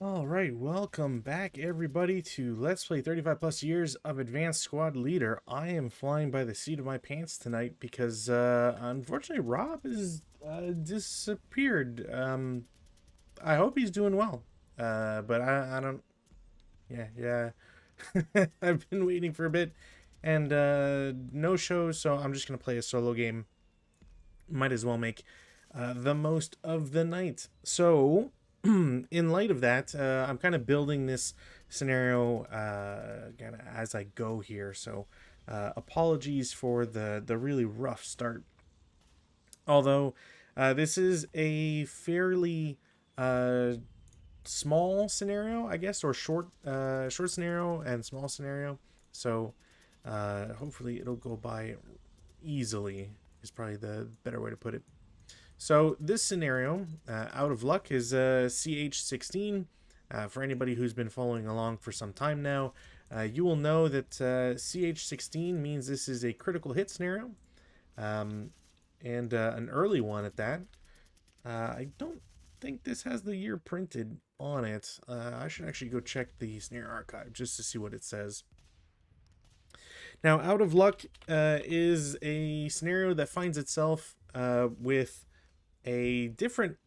All right, welcome back everybody to Let's Play 35 plus years of Advanced Squad Leader. I am flying by the seat of my pants tonight because unfortunately Rob has disappeared. I hope he's doing well. But I don't, yeah. I've been waiting for a bit and no shows, so I'm just going to play a solo game. Might as well make the most of the night. So, in light of that, I'm kind of building this scenario kind of as I go here. So, apologies for the really rough start. Although this is a fairly small scenario, I guess, or short scenario and small scenario. So, hopefully, it'll go by easily. Is probably the better way to put it. So this scenario, out of luck, is CH-16. For anybody who's been following along for some time now, you will know that CH-16 means this is a critical hit scenario, and an early one at that. I don't think this has the year printed on it. I should actually go check the scenario archive just to see what it says. Now, out of luck is a scenario that finds itself with a different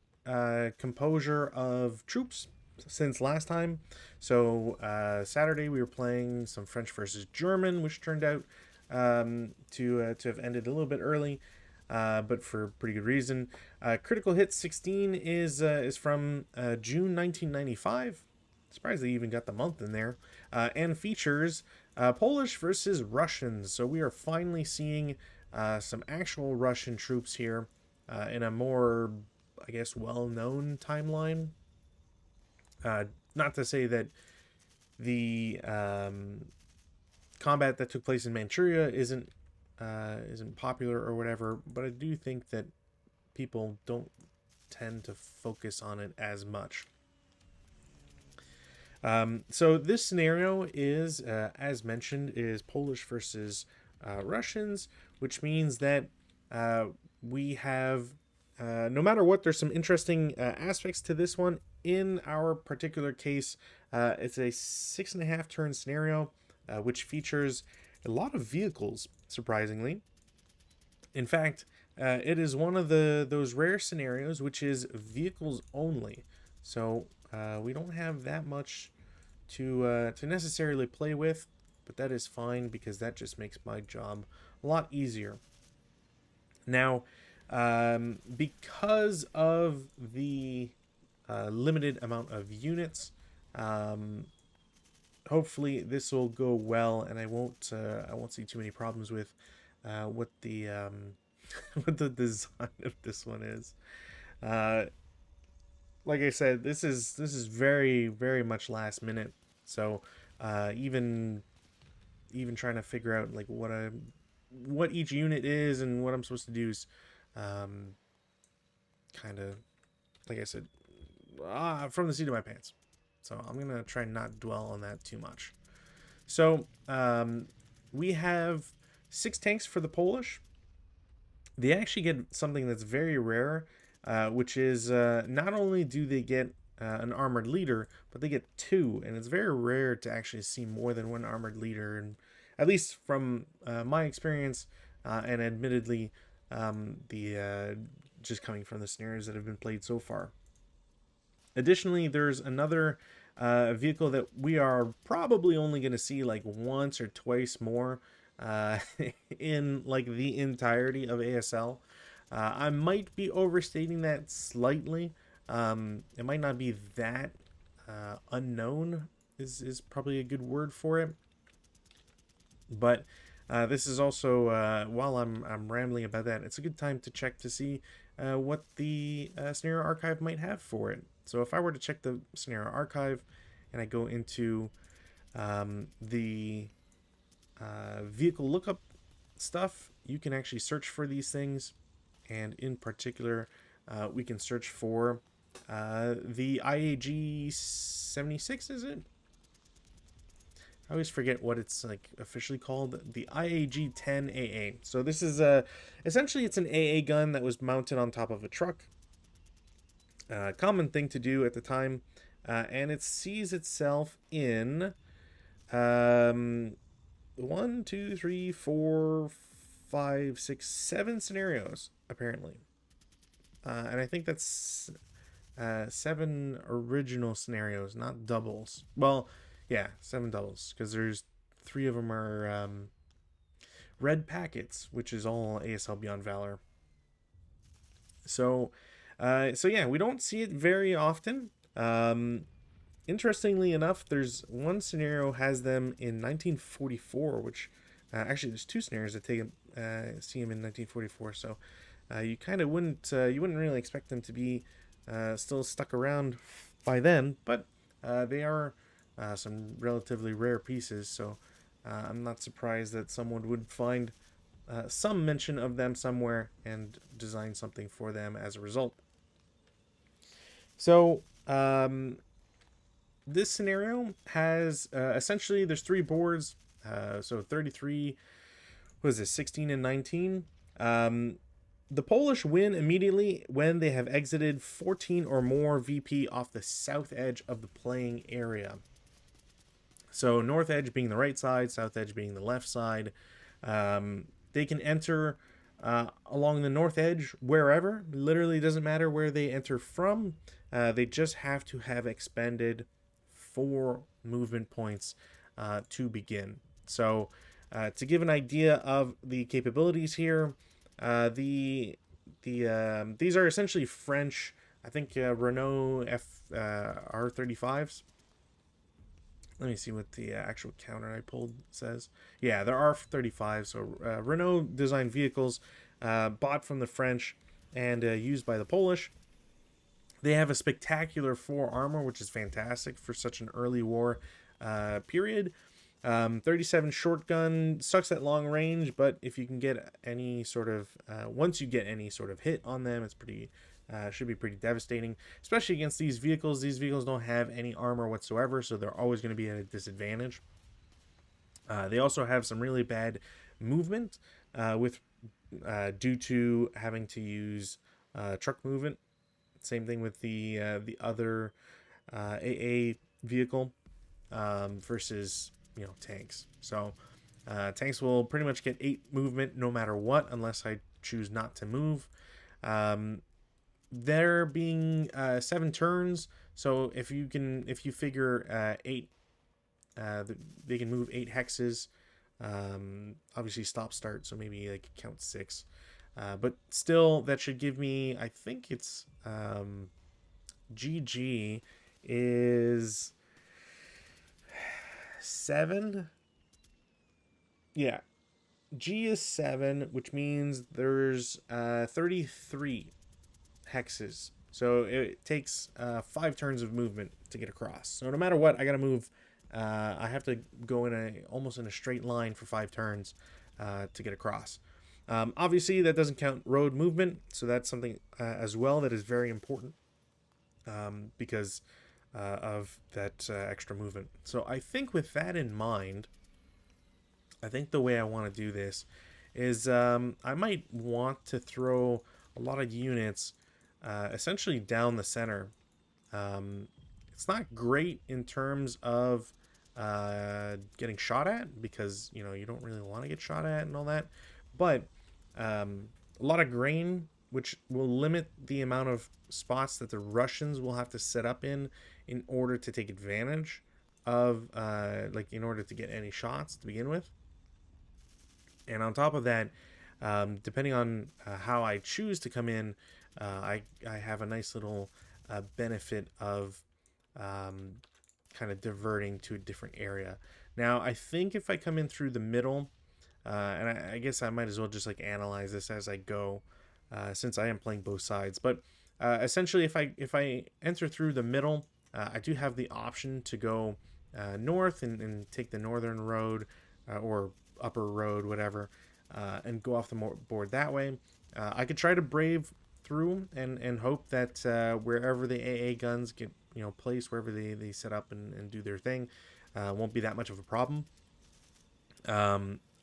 composure of troops since last time. So Saturday we were playing some French versus German, which turned out to have ended a little bit early, but for pretty good reason. Critical Hit 16 is from June 1995. Surprised they even got the month in there, and features Polish versus Russians. So we are finally seeing some actual Russian troops here in a more, I guess, well-known timeline. Not to say that the combat that took place in Manchuria isn't popular or whatever, but I do think that people don't tend to focus on it as much. So this scenario is, as mentioned, is Polish versus Russians, which means that we have, no matter what, there's some interesting aspects to this one. In our particular case, it's a 6.5 turn scenario, which features a lot of vehicles, surprisingly. In fact, it is one of those rare scenarios which is vehicles only. So we don't have that much to necessarily play with, but that is fine because that just makes my job a lot easier. Now, because of the limited amount of units, hopefully this will go well, and I won't see too many problems with what the what the design of this one is. Like I said, this is very, very much last minute. So even trying to figure out like what each unit is and what I'm supposed to do is kind of, like I said, from the seat of my pants. So I'm gonna try not dwell on that too much. So we have 6 tanks for the Polish. They actually get something that's very rare, which is not only do they get an armored leader, but they get 2, and it's very rare to actually see more than one armored leader, and at least from my experience, and admittedly, the just coming from the scenarios that have been played so far. Additionally, there's another vehicle that we are probably only going to see like once or twice more in like the entirety of ASL. I might be overstating that slightly. It might not be that unknown is probably a good word for it. But this is also, while I'm rambling about that, it's a good time to check to see what the scenario archive might have for it. So if I were to check the scenario archive and I go into the vehicle lookup stuff, you can actually search for these things, and in particular we can search for the IAG 76, is it? I always forget what it's like officially called. The IAG 10 AA. So this is essentially it's an AA gun that was mounted on top of a truck. Common thing to do at the time and it sees itself in um, 7 apparently, and I think that's 7 original scenarios, not doubles. Well, yeah, 7 doubles because there's 3 of them are red packets, which is all ASL Beyond Valor. So yeah, we don't see it very often. Interestingly enough, there's one scenario has them in 1944, which actually there's 2 scenarios that take see him in 1944. So you kind of wouldn't you wouldn't really expect them to be still stuck around by then, but they are some relatively rare pieces. So I'm not surprised that someone would find some mention of them somewhere and design something for them as a result. So this scenario has essentially there's 3 boards, so 33. What is this? 16 and 19. The Polish win immediately when they have exited 14 or more VP off the south edge of the playing area. So north edge being the right side, south edge being the left side. They can enter along the north edge wherever. Literally doesn't matter where they enter from. They just have to have expended 4 movement points to begin. So to give an idea of the capabilities here, these are essentially French. I think Renault R35s. Let me see what the actual counter I pulled says. Yeah, there are 35. So Renault designed vehicles bought from the French and used by the Polish. They have a spectacular 4 armor, which is fantastic for such an early war period. 37 shotgun sucks at long range, but if you can get any sort of once you get any sort of hit on them, it's pretty should be pretty devastating, especially against these vehicles. These vehicles don't have any armor whatsoever, so they're always going to be at a disadvantage. They also have some really bad movement with due to having to use truck movement. Same thing with the other AA vehicle versus tanks. So tanks will pretty much get 8 movement no matter what, unless I choose not to move. There being 7 turns, so if you figure 8, they can move 8 hexes. Obviously stop start, so maybe like count 6. But still, that should give me, I think it's GG is 7. Yeah, G is 7, which means there's 33 hexes. So it takes 5 turns of movement to get across. So no matter what, I gotta move. I have to go in almost in a straight line for 5 turns to get across. Obviously, that doesn't count road movement, so that's something as well that is very important because of that extra movement. So I think with that in mind, I think the way I want to do this is I might want to throw a lot of units essentially down the center. It's not great in terms of getting shot at because you don't really want to get shot at and all that, but a lot of grain, which will limit the amount of spots that the Russians will have to set up in order to take advantage of, in order to get any shots to begin with. And on top of that, depending on how I choose to come in, I have a nice little benefit of kind of diverting to a different area. Now, I think if I come in through the middle, and I guess I might as well just analyze this as I go, since I am playing both sides. But essentially, if I enter through the middle, I do have the option to go north and take the northern road or upper road, whatever, and go off the board that way. I could try to brave through and hope that wherever the AA guns get placed, wherever they set up and do their thing, won't be that much of a problem.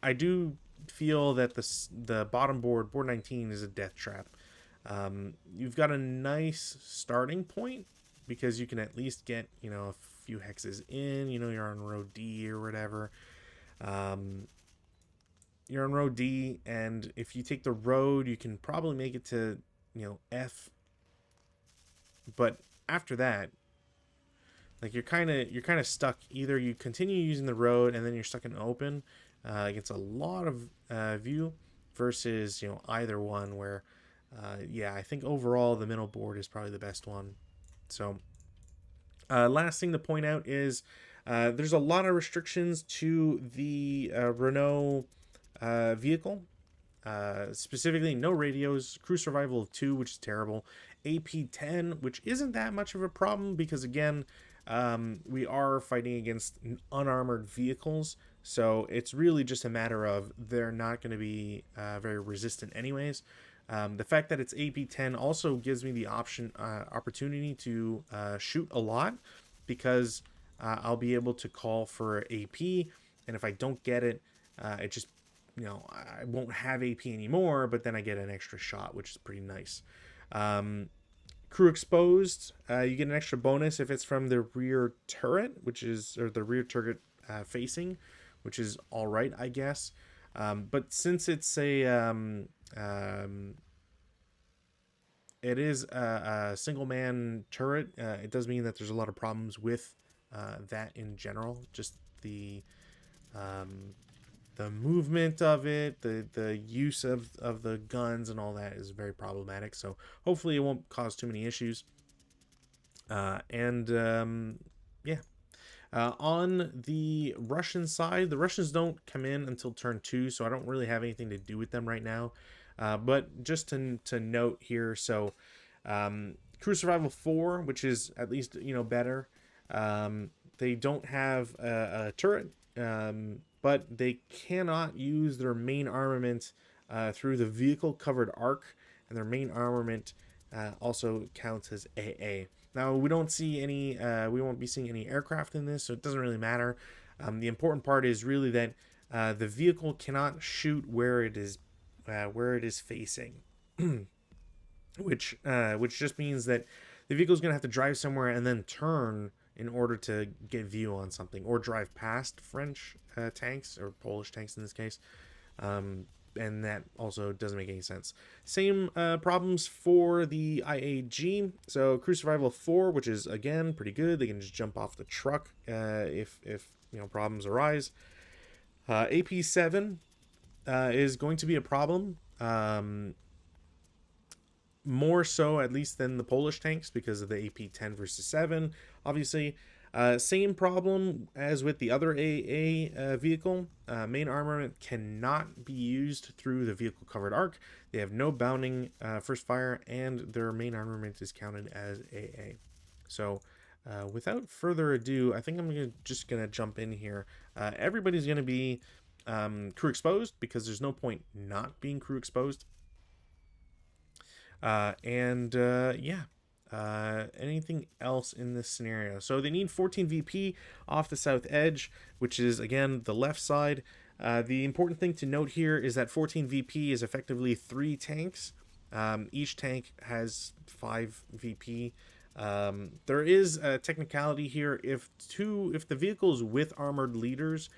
I do feel that the bottom board 19, is a death trap. You've got a nice starting point, because you can at least get, you know, a few hexes in. You know, you're on row D or whatever. You're on row D, and if you take the road, you can probably make it to, you know, F. But after that, like you're kind of stuck. Either you continue using the road, and then you're stuck in open against a lot of view, versus, you know, either one. Where, yeah, I think overall the middle board is probably the best one. So, last thing to point out is there's a lot of restrictions to the Renault vehicle. Specifically, no radios, crew survival of 2, which is terrible, AP10, which isn't that much of a problem because, again, we are fighting against unarmored vehicles, so it's really just a matter of they're not going to be very resistant anyways. The fact that it's AP10 also gives me the opportunity to shoot a lot, because I'll be able to call for AP, and if I don't get it, it just, you know, I won't have AP anymore, but then I get an extra shot, which is pretty nice. Crew exposed, you get an extra bonus if it's from the rear turret, or the rear turret facing, which is all right, I guess. But since it's it is a single man turret, it does mean that there's a lot of problems with that in general. Just the movement of it, the use of the guns and all that is very problematic. So hopefully it won't cause too many issues. Yeah. On the Russian side, the Russians don't come in until turn 2, so I don't really have anything to do with them right now. But just to note here, so crew survival 4, which is at least, you know, better. They don't have a turret, but they cannot use their main armament through the vehicle covered arc, and their main armament also counts as AA. Now, we don't see any, we won't be seeing any aircraft in this, so it doesn't really matter. The important part is really that the vehicle cannot shoot where it is facing, which just means that the vehicle is going to have to drive somewhere and then turn in order to get view on something, or drive past French tanks, or Polish tanks in this case. And that also doesn't make any sense. Same problems for the IAG. So crew survival 4, which is, again, pretty good. They can just jump off the truck if you know, problems arise. AP7 is going to be a problem. More so, at least, than the Polish tanks, because of the AP10 versus 7, obviously. Same problem as with the other AA vehicle. Main armament cannot be used through the vehicle covered arc. They have no bounding first fire, and their main armament is counted as AA. So without further ado, I think I'm just going to jump in here. Everybody's going to be crew exposed, because there's no point not being crew exposed. Yeah. Anything else in this scenario? So they need 14 VP off the south edge, which is, again, the left side. The important thing to note here is that 14 VP is effectively 3 tanks. Each tank has 5 VP. There is a technicality here. If the vehicles with armored leaders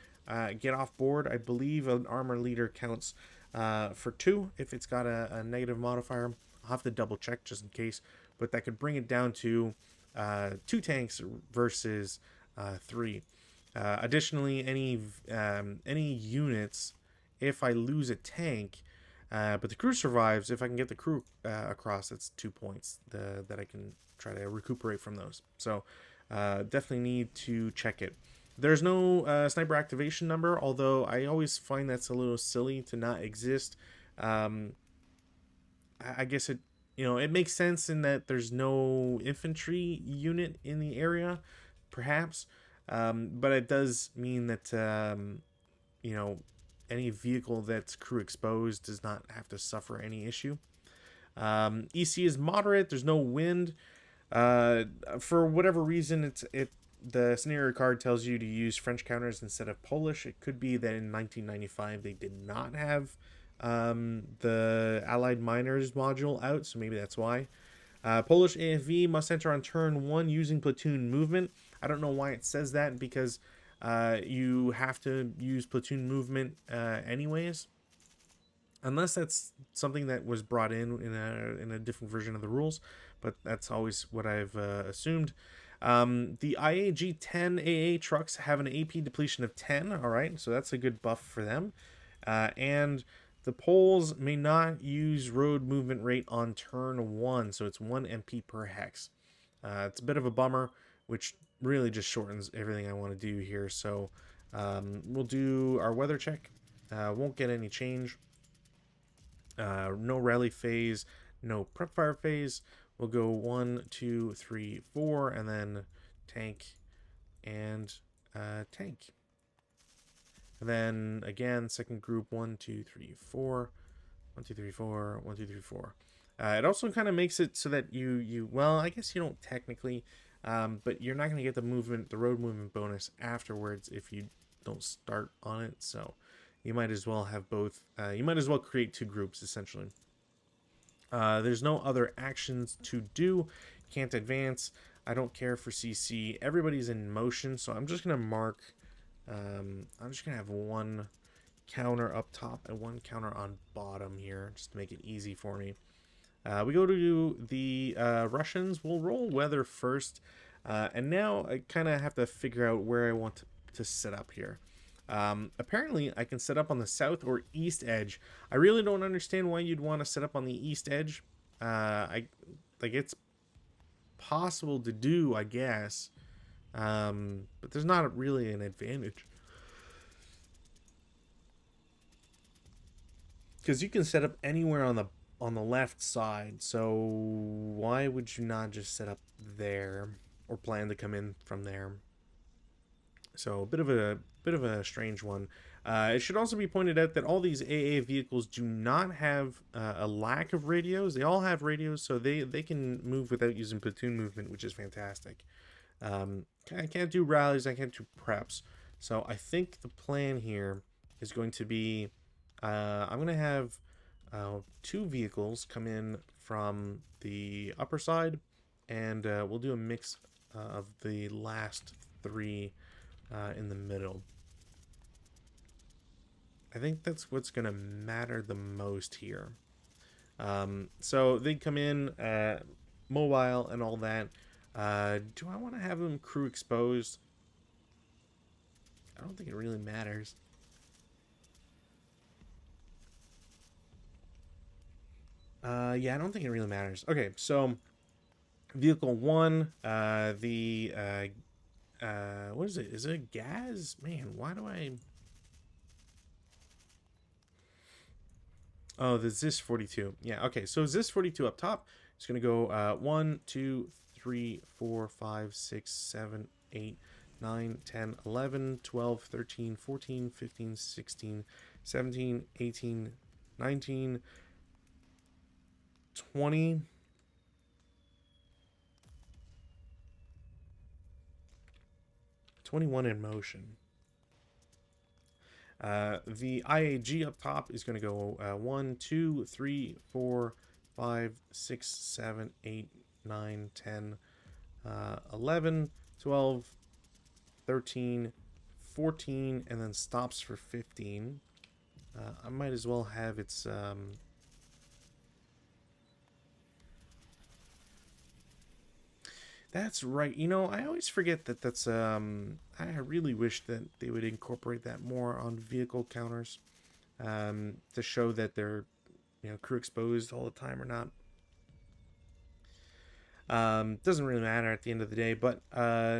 get off board, I believe an armored leader counts for 2 if it's got a negative modifier. I'll have to double check just in case, but that could bring it down to 2 tanks versus 3. Additionally, any units, if I lose a tank, but the crew survives, if I can get the crew across, that's 2 points that I can try to recuperate from those. So definitely need to check it. There's no sniper activation number, although I always find that's a little silly to not exist. I guess it makes sense in that there's no infantry unit in the area, perhaps, but it does mean that any vehicle that's crew exposed does not have to suffer any issue. EC is moderate. There's no wind. For whatever reason, the scenario card tells you to use French counters instead of Polish. It could be that in 1995 they did not have the Allied Miners module out, so maybe that's why. Polish AFV must enter on turn 1 using platoon movement. I don't know why it says that, because you have to use platoon movement anyways. Unless that's something that was brought in a different version of the rules, but that's always what I've assumed. The IAG-10 AA trucks have an AP depletion of 10. All right, so that's a good buff for them. And the Poles may not use road movement rate on turn 1, so it's 1 MP per hex. It's a bit of a bummer, which really just shortens everything I want to do here. So we'll do our weather check. Won't get any change. No rally phase, no prep fire phase. We'll go 1, 2, 3, 4, and then tank and tank. And then again, second group 1, 2, 3, 4, 1, 2, 3, 4, 1, 2, 3, 4. It also kind of makes it so that you well, I guess you don't technically, but you're not going to get the road movement bonus afterwards if you don't start on it. So you might as well have both. You might as well create 2 groups, essentially. There's no other actions to do. Can't advance. I don't care for CC. Everybody's in motion, so I'm just going to mark. I'm just going to have 1 counter up top and 1 counter on bottom here, just to make it easy for me. We go to the Russians. We'll roll weather first. And now I kind of have to figure out where I want to set up here. Apparently I can set up on the south or east edge. I really don't understand why you'd want to set up on the east edge. It's possible to do, I guess, but there's not really an advantage, because you can set up anywhere on the left side. So why would you not just set up there, or plan to come in from there? So a bit of a strange one. It should also be pointed out that all these AA vehicles do not have a lack of radios. They all have radios, so they can move without using platoon movement, which is fantastic. I can't do rallies, I can't do preps. So I think the plan here is going to be, I'm going to have 2 vehicles come in from the upper side, and we'll do a mix of the last 3 in the middle. I think that's what's going to matter the most here. So they come in mobile and all that. Do I want to have them crew exposed? I don't think it really matters. Yeah, I don't think it really matters. Okay, so vehicle 1, what is it? Is it gas? Man, why do I... Oh, the ZIS 42. Yeah, okay, so ZIS 42 up top. It's going to go 1, 2, 3, 4, 5, 6, 7, 8, 9, 10, 11, 12, 13, 14, 15, 16, 17, 18, 19, 20... 21 in motion. The IAG up top is going to go 1, 2, 3, 4, 5, 6, 7, 8, 9, 10, 11, 12, 13, 14, and then stops for 15. I might as well have its... That's right. You know, I always forget that that's... I really wish that they would incorporate that more on vehicle counters, to show that they're, crew exposed all the time or not. Doesn't really matter at the end of the day. But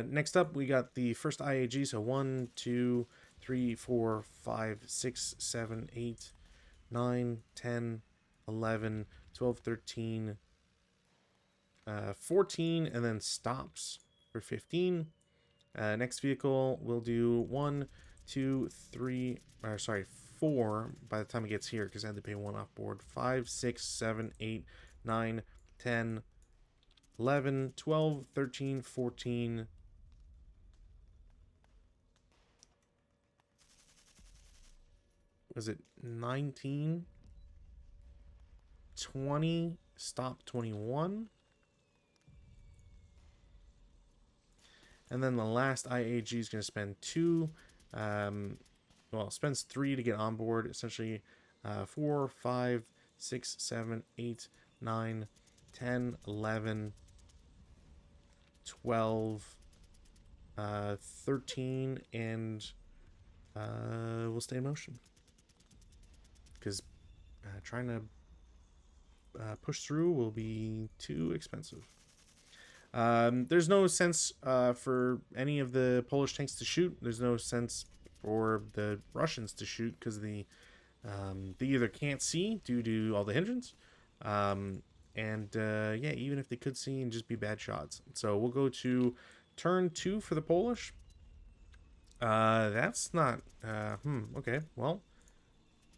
next up, we got the first IAG. So 1, 2, 3, 4, 5, 6, 7, 8, 9, 10, 11, 12, 13... 14, and then stops for 15. Next vehicle we'll do 1, 2, 3, or sorry, 4 by the time it gets here, because I had to pay 1 off board. 5, 6, 7, 8, 9, 10, 11, 12, 13, 14. Was it 19? 20, stop 21. And then the last IAG is going to spend 2. Well, spends 3 to get on board. Essentially, 4, 5, 6, 7, 8, 9, 10, 11, 12, 13, and we'll stay in motion. Because trying to push through will be too expensive. There's no sense for any of the Polish tanks to shoot. There's no sense for the Russians to shoot because they either can't see due to all the hindrance, and yeah, even if they could see, and just be bad shots. So we'll go to turn 2 for the Polish. That's not. Okay. Well,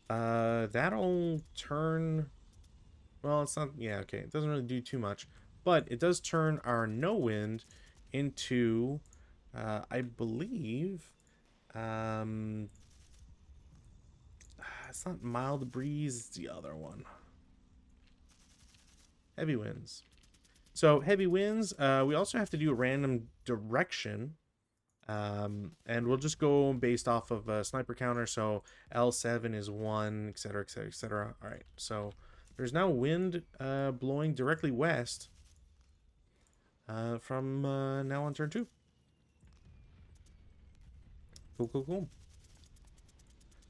that'll turn. Well, it's not. Yeah. Okay. It doesn't really do too much, but it does turn our no wind into, I believe, it's not mild breeze. It's the other one. Heavy winds. So heavy winds. We also have to do a random direction. And we'll just go based off of a sniper counter. So L7 is 1, etc., etc., etc. All right. So there's now wind blowing directly west from now on turn 2. Cool, cool, cool.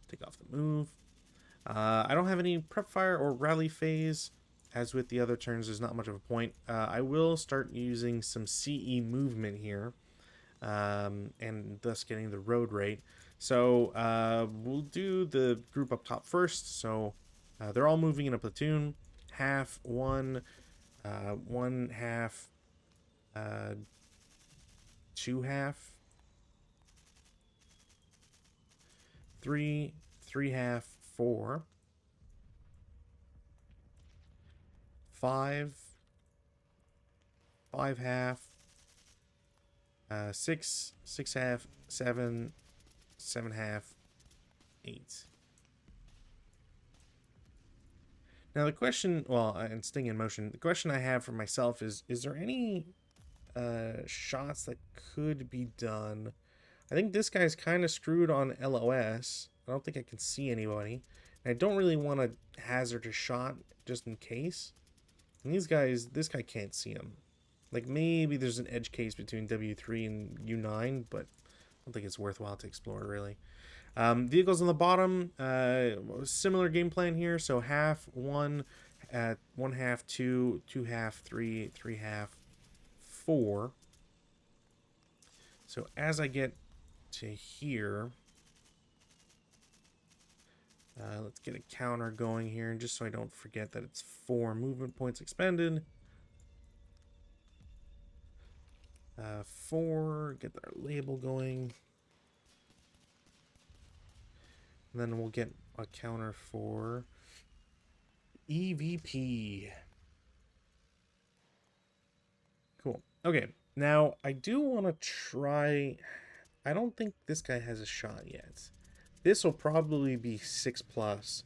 Take off the move. I don't have any prep fire or rally phase. As with the other turns, there's not much of a point. I will start using some CE movement here. And thus getting the road rate. So we'll do the group up top first. So they're all moving in a platoon. Half, 1, 1 half, 2 half, 3, 3 half, 4, 5, 5 half, 6, 6 half, 7, 7 half, 8. Now the question, well, and staying in motion, the question I have for myself is there any shots that could be done? I think this guy's kind of screwed on LOS. I don't think I can see anybody. And I don't really want to hazard a shot just in case. And these guys, this guy can't see him. Like, maybe there's an edge case between W3 and U9, but I don't think it's worthwhile to explore, really. Vehicles on the bottom, similar game plan here. So half, 1, 1 half, 2, 2 half, 3, 3 half, 4. So as I get to here, let's get a counter going here, just so I don't forget that it's 4 movement points expended. 4, get our label going. And then we'll get a counter for EVP. Cool. Okay, now I do want to try. I don't think this guy has a shot yet. This will probably be 6+.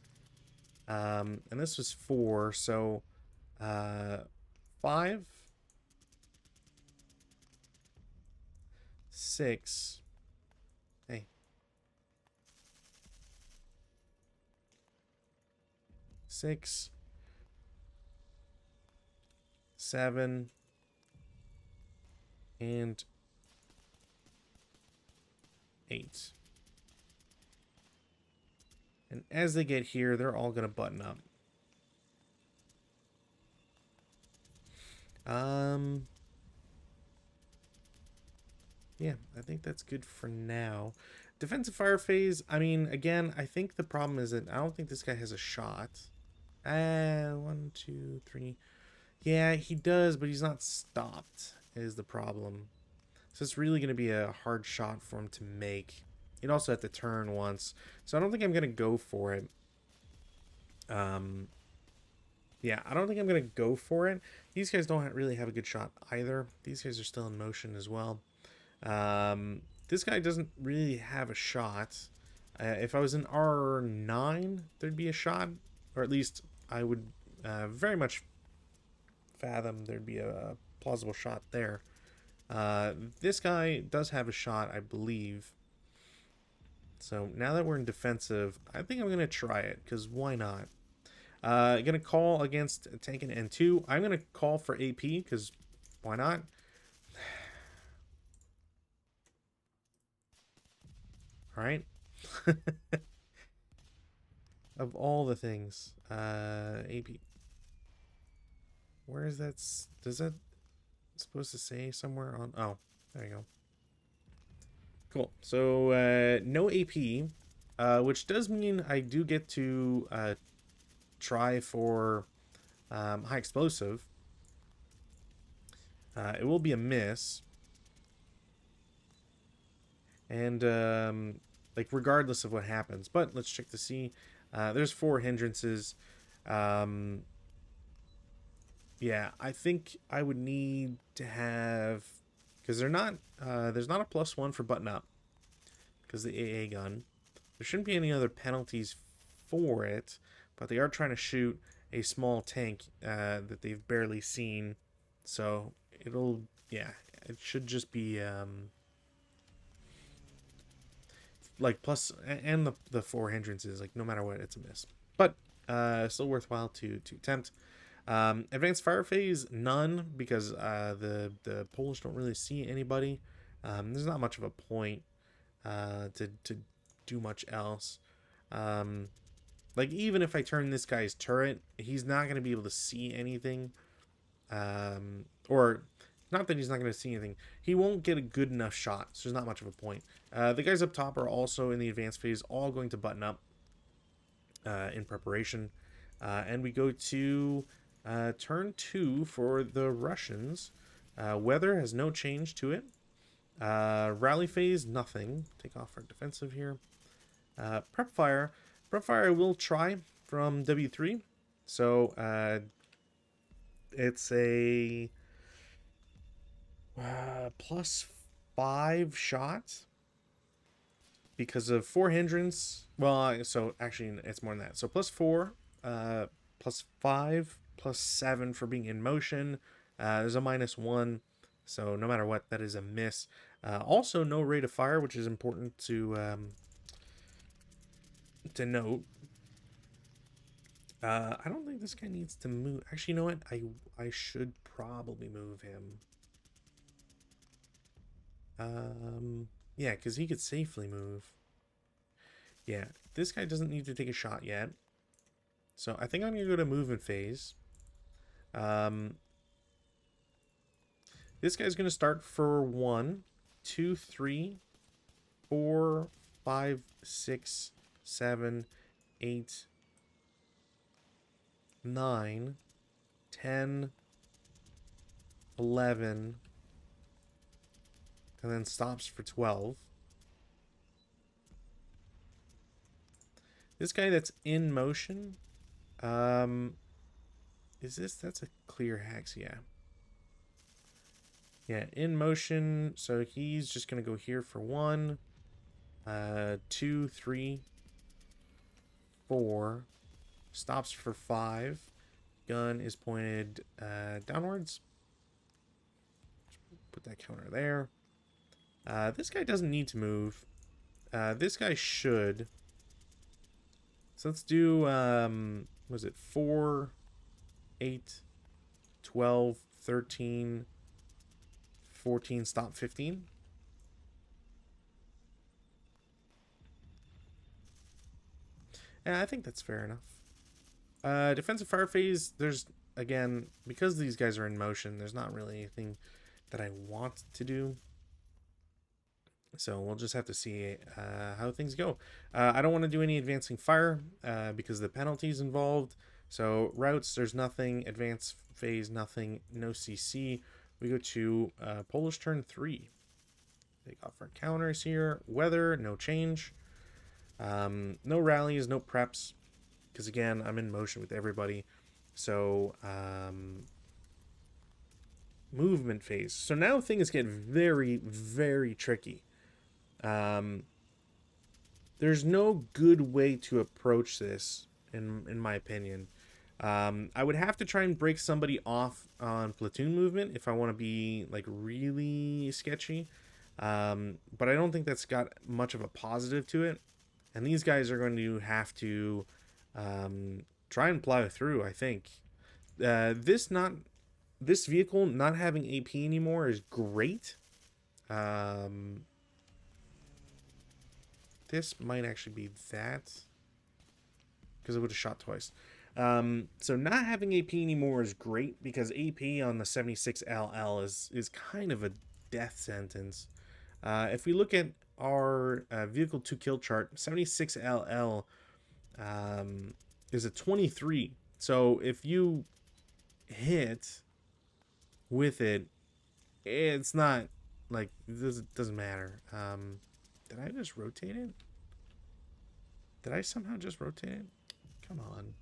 And this was 4, so 5, 6. Hey. 6, 7, and 8. And as they get here, they're all going to button up. Yeah, I think that's good for now. Defensive fire phase, I mean, again, I think the problem is that I don't think this guy has a shot. 1, 2, 3. Yeah, he does, but he's not stopped, is the problem. So it's really going to be a hard shot for him to make. He'd also have to turn once. So I don't think I'm going to go for it. Yeah, I don't think I'm going to go for it. These guys don't really have a good shot either. These guys are still in motion as well. This guy doesn't really have a shot. If I was in R9, there'd be a shot. Or at least I would very much fathom there'd be a plausible shot there. This guy does have a shot, I believe. So now that we're in defensive, I think I'm going to try it, because why not? Going to call against tank and N2. I'm going to call for AP, because why not? Alright. Of all the things. AP. Where is that? Does that supposed to say somewhere on? Oh, there you go. Cool. So no AP, which does mean I do get to try for high explosive. It will be a miss, and like regardless of what happens. But let's check to see. There's 4 hindrances. Yeah, I think I would need to have, because they're not. There's not a +1 for button up because the AA gun. There shouldn't be any other penalties for it, but they are trying to shoot a small tank that they've barely seen. So it'll, yeah, it should just be like plus, and the 4 hindrances, like no matter what, it's a miss. But still worthwhile to attempt. Advanced fire phase, none, because the Polish don't really see anybody. There's not much of a point to do much else. Like, even if I turn this guy's turret, he's not going to be able to see anything. Or, not that he's not going to see anything. He won't get a good enough shot, so there's not much of a point. The guys up top are also in the advanced phase, all going to button up in preparation. And we go to turn 2 for the Russians. Weather has no change to it. Rally phase, nothing. Take off our defensive here. Prep fire. Prep fire I will try from W3. So it's a +5 shot because of 4 hindrance. Well, so actually it's more than that. So +4, +5, +7 for being in motion. There's a -1. So no matter what, that is a miss. Also, no rate of fire, which is important to note. I don't think this guy needs to move. Actually, you know what? I should probably move him. Yeah, because he could safely move. Yeah, this guy doesn't need to take a shot yet. So I think I'm going to go to movement phase. This guy's going to start for 1, 2, 3, 4, 5, 6, 7, 8, 9, 10, 11, and then stops for 12. This guy that's in motion, is this, that's a clear hex, yeah. Yeah, in motion, so he's just going to go here for 1, 2, 3, 4, stops for 5, gun is pointed downwards. Put that counter there. This guy doesn't need to move. This guy should. So let's do, what was it, 4, 8, 12, 13, 14, stop 15. Yeah, I think that's fair enough. Defensive fire phase, there's, again, because these guys are in motion, there's not really anything that I want to do. So we'll just have to see how things go. I don't want to do any advancing fire because of the penalties involved. So routes, there's nothing. Advanced phase, nothing. No CC. We go to Polish turn 3. Take off our counters here. Weather, no change. No rallies, no preps. Because again, I'm in motion with everybody. So movement phase. So now things get very, very tricky. There's no good way to approach this, in my opinion. I would have to try and break somebody off on platoon movement if I want to be like really sketchy. But I don't think that's got much of a positive to it. And these guys are going to have to try and plow through, I think. This vehicle not having AP anymore is great. Um, this might actually be that because it would have shot twice. So not having AP anymore is great because AP on the 76LL is kind of a death sentence. If we look at our vehicle to kill chart, 76LL is a 23. So if you hit with it, it's not like this doesn't matter. Did I just rotate it? Did I somehow just rotate it? Come on.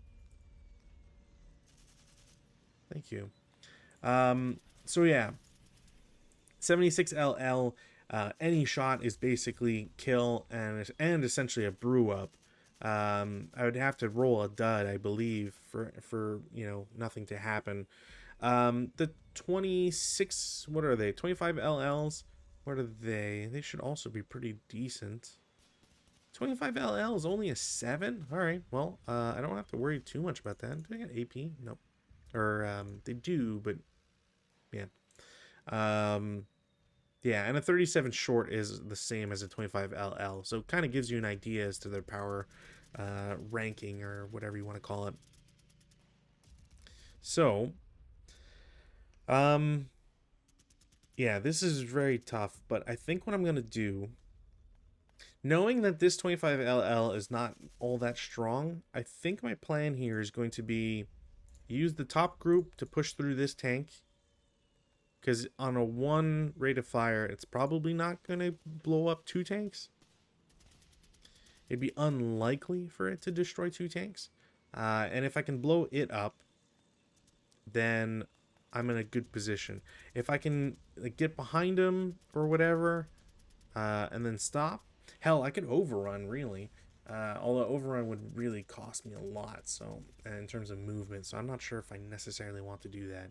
Thank you. So yeah, 76LL. Any shot is basically kill and essentially a brew up. I would have to roll a dud, I believe, for nothing to happen. The 26, what are they? 25 LLs. What are they? They should also be pretty decent. 25 LL is only a 7? All right. Well, I don't have to worry too much about that. Do they got AP? Nope. Or they do, but yeah. Yeah, and a 37 short is the same as a 25 LL. So it kind of gives you an idea as to their power ranking or whatever you want to call it. So, yeah, this is very tough, but I think what I'm going to do, knowing that this 25LL is not all that strong, I think my plan here is going to be use the top group to push through this tank. Because on a 1 rate of fire, it's probably not going to blow up 2 tanks. It'd be unlikely for it to destroy 2 tanks. And if I can blow it up, then I'm in a good position. If I can get behind him or whatever, and then stop. Hell, I could overrun, really. Although overrun would really cost me a lot, so in terms of movement. So I'm not sure if I necessarily want to do that.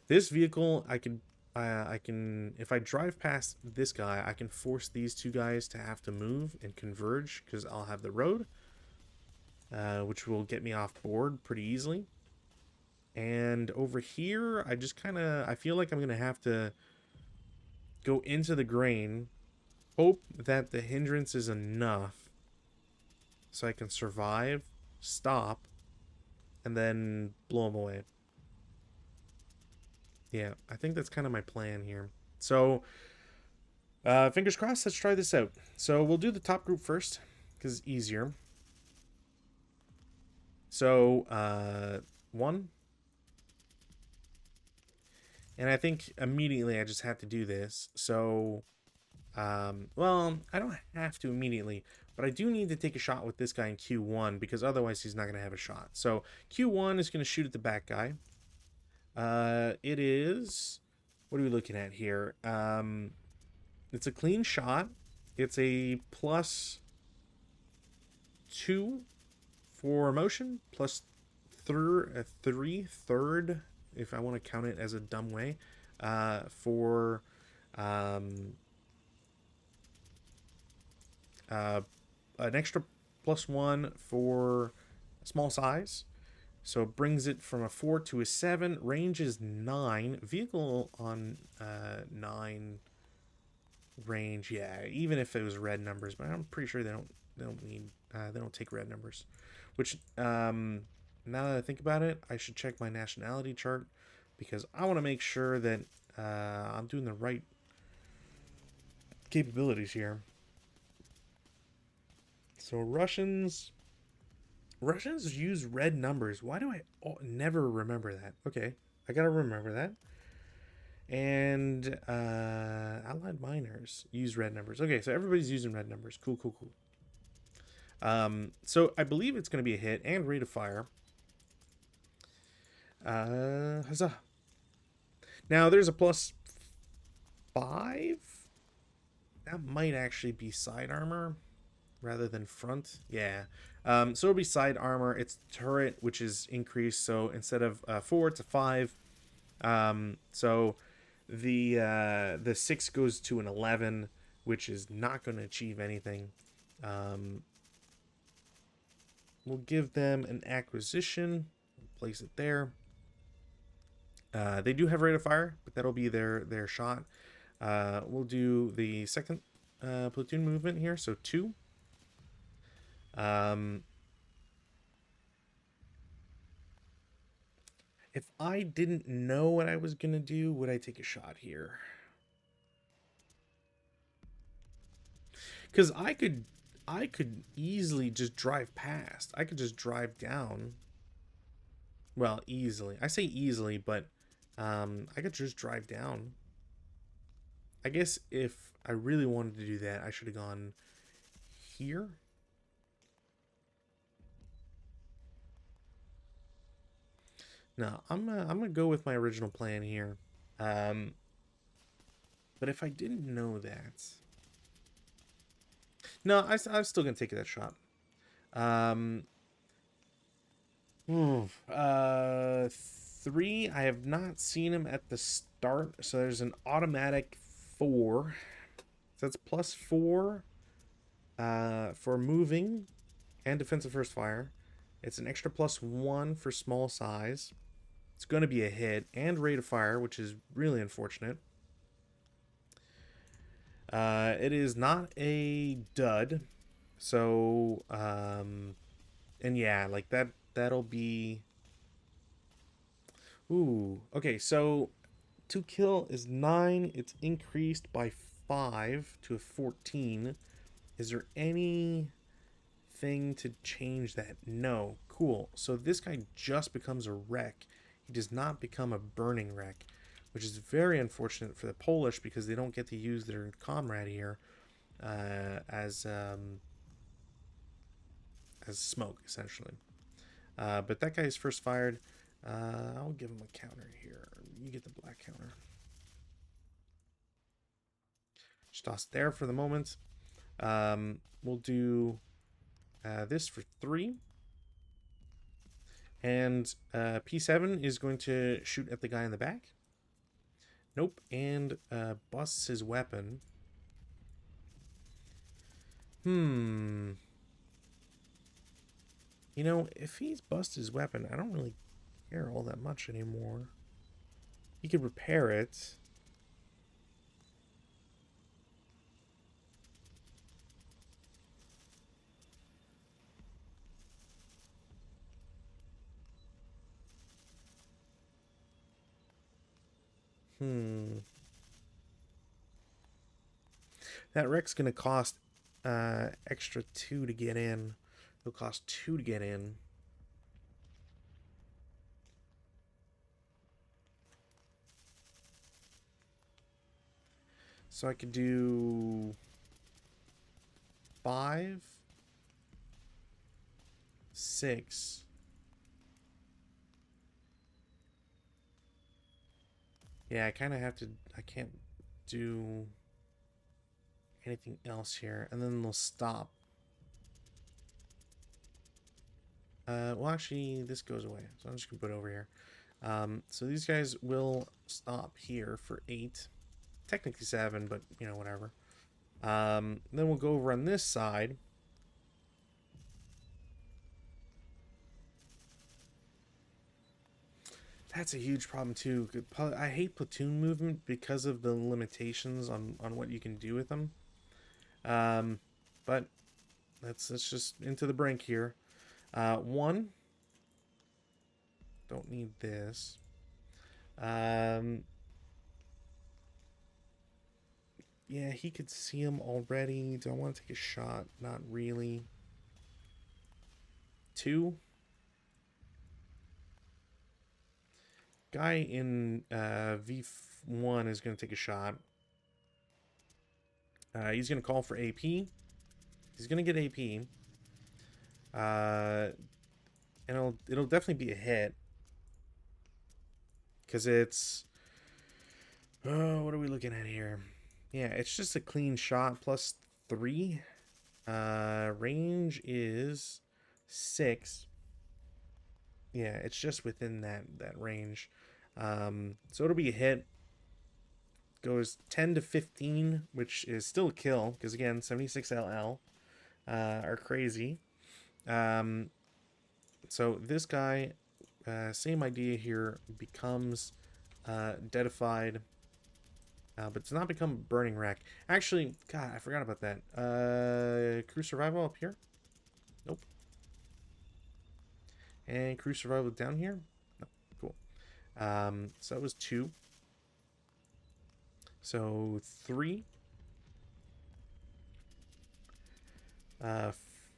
This vehicle, I can, if I drive past this guy, I can force these 2 guys to have to move and converge because I'll have the road, which will get me off board pretty easily. And over here, I feel like I'm going to have to go into the grain, hope that the hindrance is enough so I can survive, stop, and then blow them away. Yeah, I think that's kind of my plan here. So, fingers crossed, let's try this out. So we'll do the top group first, because it's easier. So, 1. And I think immediately I just have to do this. So, well, I don't have to immediately, but I do need to take a shot with this guy in Q1, because otherwise he's not going to have a shot. So, Q1 is going to shoot at the back guy. It is, what are we looking at here? It's a clean shot. It's a +2 for motion, +3 third, if I want to count it as a dumb way, for an extra +1 for small size. So it brings it from a 4 to a 7. Range is 9. Vehicle on 9 range. Yeah, even if it was red numbers, but I'm pretty sure they don't take red numbers. Which now that I think about it, I should check my nationality chart because I want to make sure that I'm doing the right capabilities here. So Russians use red numbers. Why do I never remember that? Okay, I gotta remember that. And Allied miners use red numbers. Okay, so everybody's using red numbers. Cool. So I believe it's going to be a hit and rate of fire. Huzzah. Now there's a +5. That might actually be side armor. rather than front. Yeah. So it'll be side armor. It's turret, which is increased. So instead of 4, it's a 5. So the 6 goes to an 11, which is not going to achieve anything. We'll give them an acquisition. Place it there. They do have rate of fire, but that'll be their shot. We'll do the second platoon movement here, so 2. If I didn't know what I was gonna do, would I take a shot here? Because I could easily just drive past. I could just drive down. Well, easily. I say easily, but I could just drive down. I guess if I really wanted to do that, I should have gone here. No, I'm gonna go with my original plan here. But if I didn't know that, no, I'm still gonna take that shot. Um, 3. I have not seen him at the start, so there's an automatic 4. So that's +4 for moving and defensive first fire. It's an extra +1 for small size. It's going to be a hit and rate of fire, which is really unfortunate. It is not a dud. So, and yeah, like that'll be... Ooh, okay, so to kill is 9. It's increased by 5 to a 14. Is there anything to change that? No. Cool. So this guy just becomes a wreck. He does not become a burning wreck, which is very unfortunate for the Polish because they don't get to use their comrade here as smoke, essentially. But that guy is first fired. I'll give him a counter here. You get the black counter. Just toss there for the moment. We'll do this for 3. And P7 is going to shoot at the guy in the back. Nope. And busts his weapon. You know, if he's busted his weapon, I don't really care all that much anymore. He could repair it. That wreck's going to cost extra 2 to get in. It'll cost 2 to get in. So I could do 5, 6. Yeah, I kind of have to... I can't do anything else here. And then they'll stop. Well, actually, this goes away. So I'm just going to put it over here. So these guys will stop here for 8. Technically 7, but, you know, whatever. Then we'll go over on this side. That's a huge problem too. I hate platoon movement because of the limitations on what you can do with them. But let's just into the brink here. 1. Don't need this. Yeah, he could see him already. Do I want to take a shot? Not really. 2. Guy in V1 is going to take a shot. He's going to call for AP. He's going to get AP. And it'll definitely be a hit. Because it's... Oh, what are we looking at here? Yeah, it's just a clean shot plus 3. Range is 6. Yeah, it's just within that range. So it'll be a hit. Goes 10 to 15, which is still a kill because again, 76 LL are crazy. Um, so this guy, same idea here, becomes deadified, but does not become burning wreck. Actually, God, I forgot about that. Crew survival up here. Nope. And crew survival down here. No, cool. So that was 2. So 3,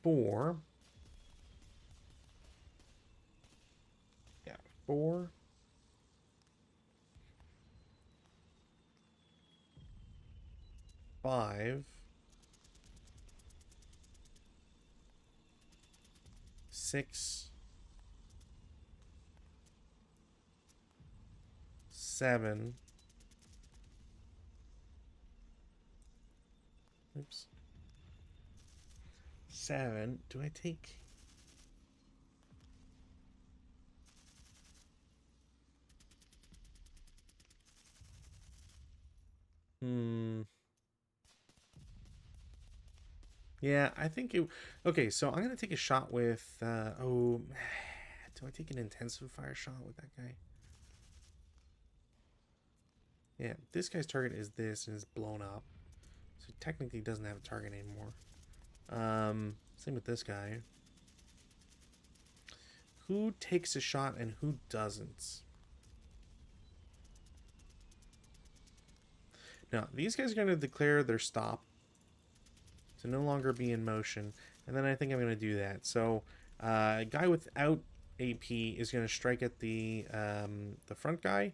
4. Yeah, 4, 5, 6, 7. Oops. 7. Do I take? Hmm. Yeah, I think it. Okay, so I'm gonna take a shot with. Oh, do I take an intensive fire shot with that guy? Yeah, this guy's target is this and it's blown up, so he technically doesn't have a target anymore. Same with this guy. Who takes a shot and who doesn't? Now, these guys are going to declare their stop to no longer be in motion, and then I think I'm going to do that. So, a guy without AP is going to strike at the front guy.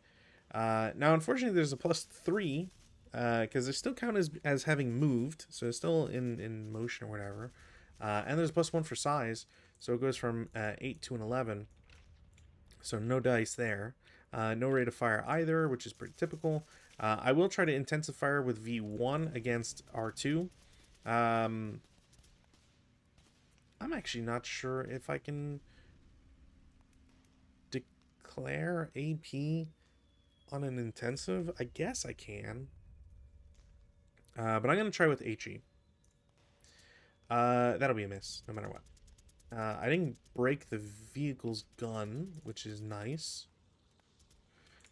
Now, unfortunately, there's a +3 because they still count as having moved, so it's still in motion or whatever. And there's +1 for size, so it goes from 8 to an 11. So no dice there. No rate of fire either, which is pretty typical. I will try to intensify with V1 against R2. I'm actually not sure if I can declare AP on an intensive. I guess I can. But I'm going to try with HE. That'll be a miss, no matter what. I didn't break the vehicle's gun, which is nice.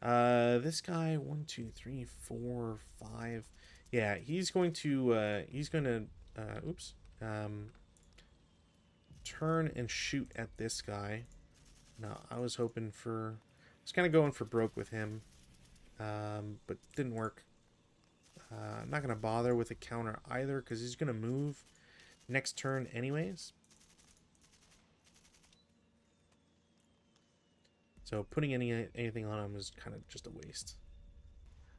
This guy, 1, 2, 3, 4, 5. Yeah, he's going to, oops, turn and shoot at this guy. No, I was hoping for, I was kind of going for broke with him, but didn't work. I'm not going to bother with a counter either because he's going to move next turn anyways. So putting anything on him is kind of just a waste.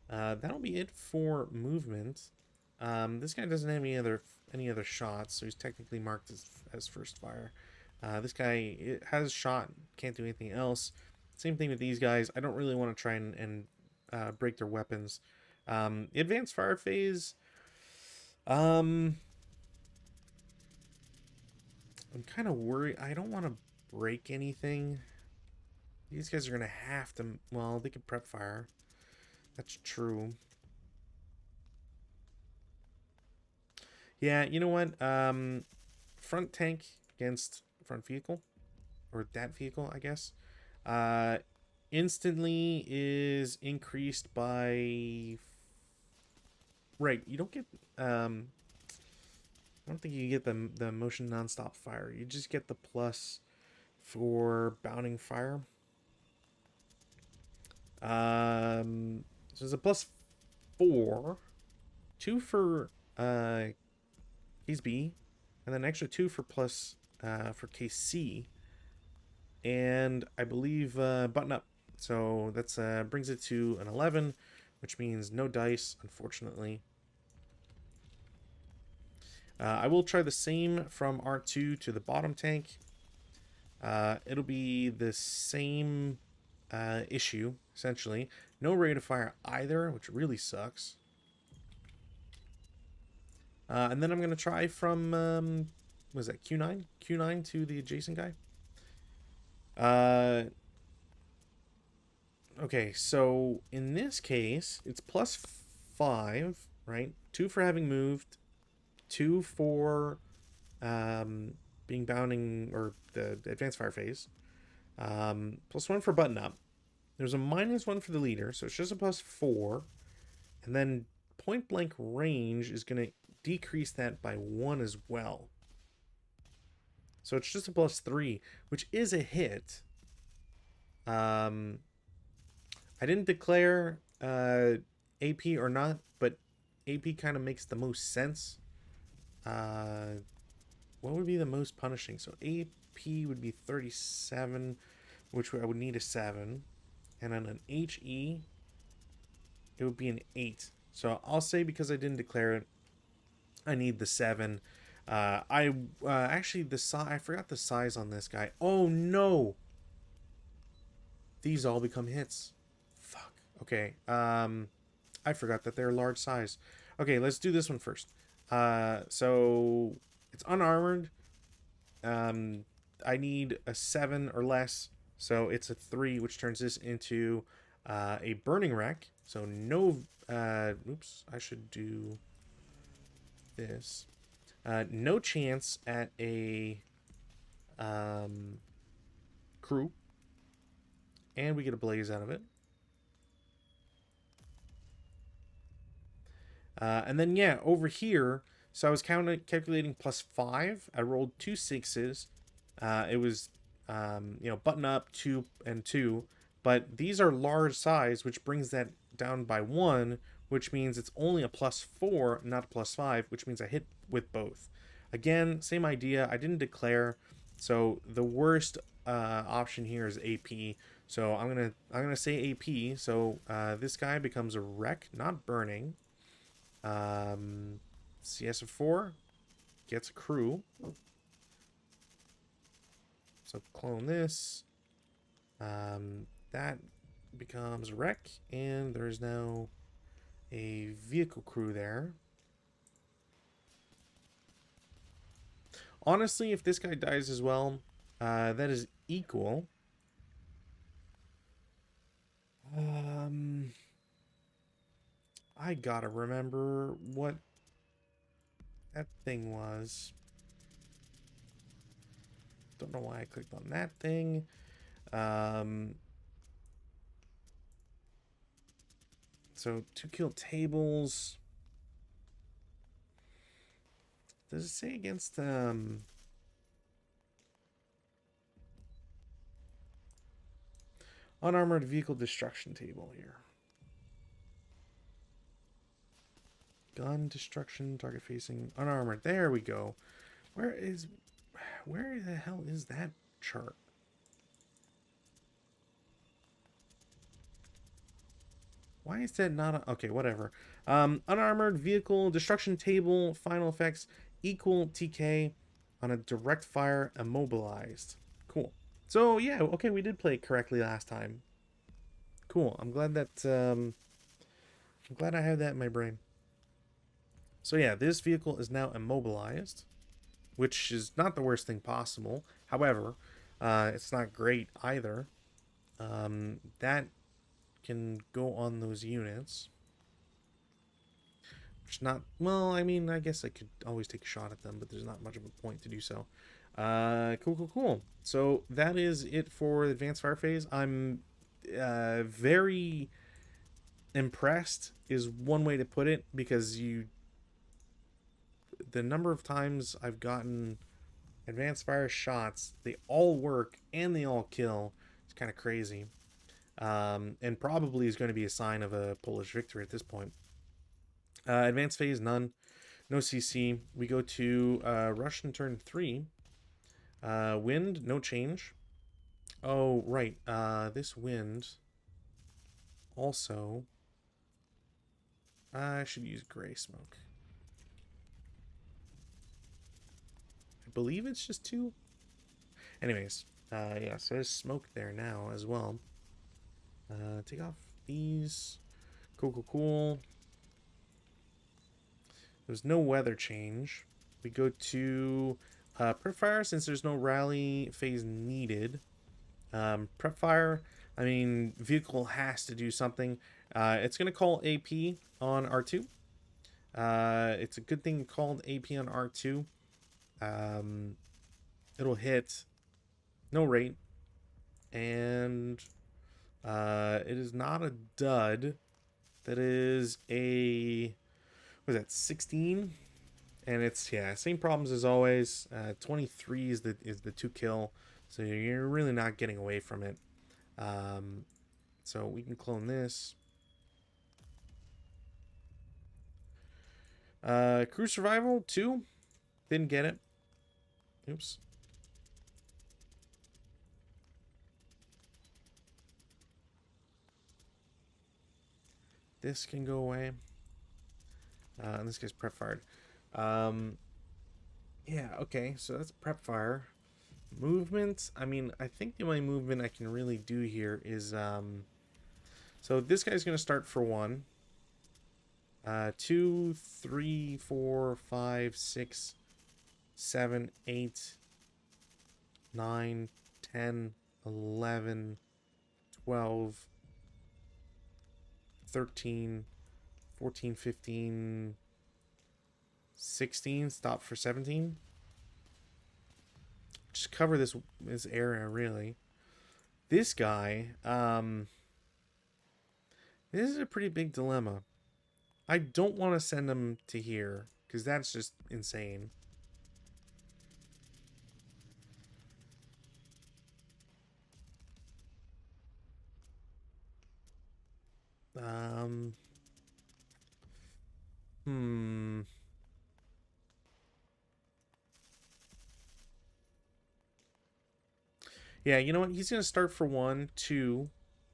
That'll be it for movement. This guy doesn't have any other shots, so he's technically marked as first fire. This guy has shot, can't do anything else. Same thing with these guys. I don't really want to try and break their weapons. Advanced fire phase. I'm kind of worried. I don't want to break anything. These guys are going to have to... Well, they could prep fire. That's true. Yeah, you know what? Front tank against front vehicle. Or that vehicle, I guess. Instantly is increased by... Right, you don't get... I don't think you get the motion non-stop fire. You just get the plus for bounding fire. So it's a +4, 2 for case B, and then extra 2 for plus for case C, and I believe button up. So that's brings it to an 11, which means no dice, unfortunately. I will try the same from R2 to the bottom tank. It'll be the same issue, essentially. No rate of fire either, which really sucks. And then I'm going to try from, what is that, Q9? Q9 to the adjacent guy. Okay, so in this case, it's +5, right? 2 for having moved, 2 for being bounding, or the advanced fire phase, +1 for button up. There's a -1 for the leader, so it's just a +4. And then point blank range is going to decrease that by 1 as well. So it's just a +3, which is a hit. I didn't declare AP or not, but AP kind of makes the most sense. What would be the most punishing? So AP would be 37, which I would need a 7. And on an HE, it would be an 8. So I'll say, because I didn't declare it, I need the 7. Actually, I forgot the size on this guy. Oh no! These all become hits. Fuck. Okay. I forgot that they're large size. Okay, let's do this one first. So it's unarmored. I need a 7 or less, so it's a 3, which turns this into a burning wreck. So no. Oops, I should do this. No chance at a crew, and we get a blaze out of it. And then, yeah, over here, so I was calculating +5. I rolled 2 6s. It was, button up 2 and 2. But these are large size, which brings that down by 1, which means it's only a +4, not a +5, which means I hit with both. Again, same idea. I didn't declare, so the worst option here is AP. So I'm gonna say AP. So this guy becomes a wreck, not burning. CS of 4 gets a crew. So clone this. That becomes wreck, and there's now a vehicle crew there. Honestly, if this guy dies as well, that is equal. I gotta remember what that thing was. Don't know why I clicked on that thing. So 2 kill tables. Does it say against unarmored vehicle destruction table here? Gun destruction, target facing, unarmored. There we go. Where the hell is that chart? Why is that not a, okay, whatever. Unarmored vehicle destruction table, final effects equal TK on a direct fire immobilized. Cool. So yeah, okay, we did play it correctly last time. Cool. I'm glad that I'm glad I have that in my brain. So yeah, this vehicle is now immobilized, which is not the worst thing possible. However, it's not great either. That can go on those units. Which not, well, I mean, I guess I could always take a shot at them, but there's not much of a point to do so. Cool. So that is it for the advanced fire phase. I'm very impressed is one way to put it, because the number of times I've gotten advanced fire shots, they all work and they all kill. It's kind of crazy. And probably is going to be a sign of a Polish victory at this point. Advanced phase, none. No CC. We go to Russian turn 3. Wind, no change. Oh, right. This wind also... I should use gray smoke. I believe it's just 2. Anyways, yeah, so there's smoke there now as well. Take off these. Cool. There's no weather change. We go to prep fire since there's no rally phase needed. Prep fire, I mean, vehicle has to do something. It's going to call AP on R2. It's a good thing called AP on R2. It'll hit no rate. And it is not a dud. That is a, what is that, 16? And it's, yeah, same problems as always. 23 is the 2 kill. So you're really not getting away from it. So we can clone this. Crew survival 2. Didn't get it. Oops. This can go away. And this guy's prep fired. Yeah, okay, so that's prep fire. Movement, I mean, I think the only movement I can really do here is, so this guy's going to start for 1. 2, 3, 4, 5, 6, 7, 8, 9, 10, 11, 12, 13, 14, 15, 16, stop for 17. Just cover this area, really. This guy, this is a pretty big dilemma. I don't want to send him to here, because that's just insane. Yeah, you know what? He's going to start for 1, 2,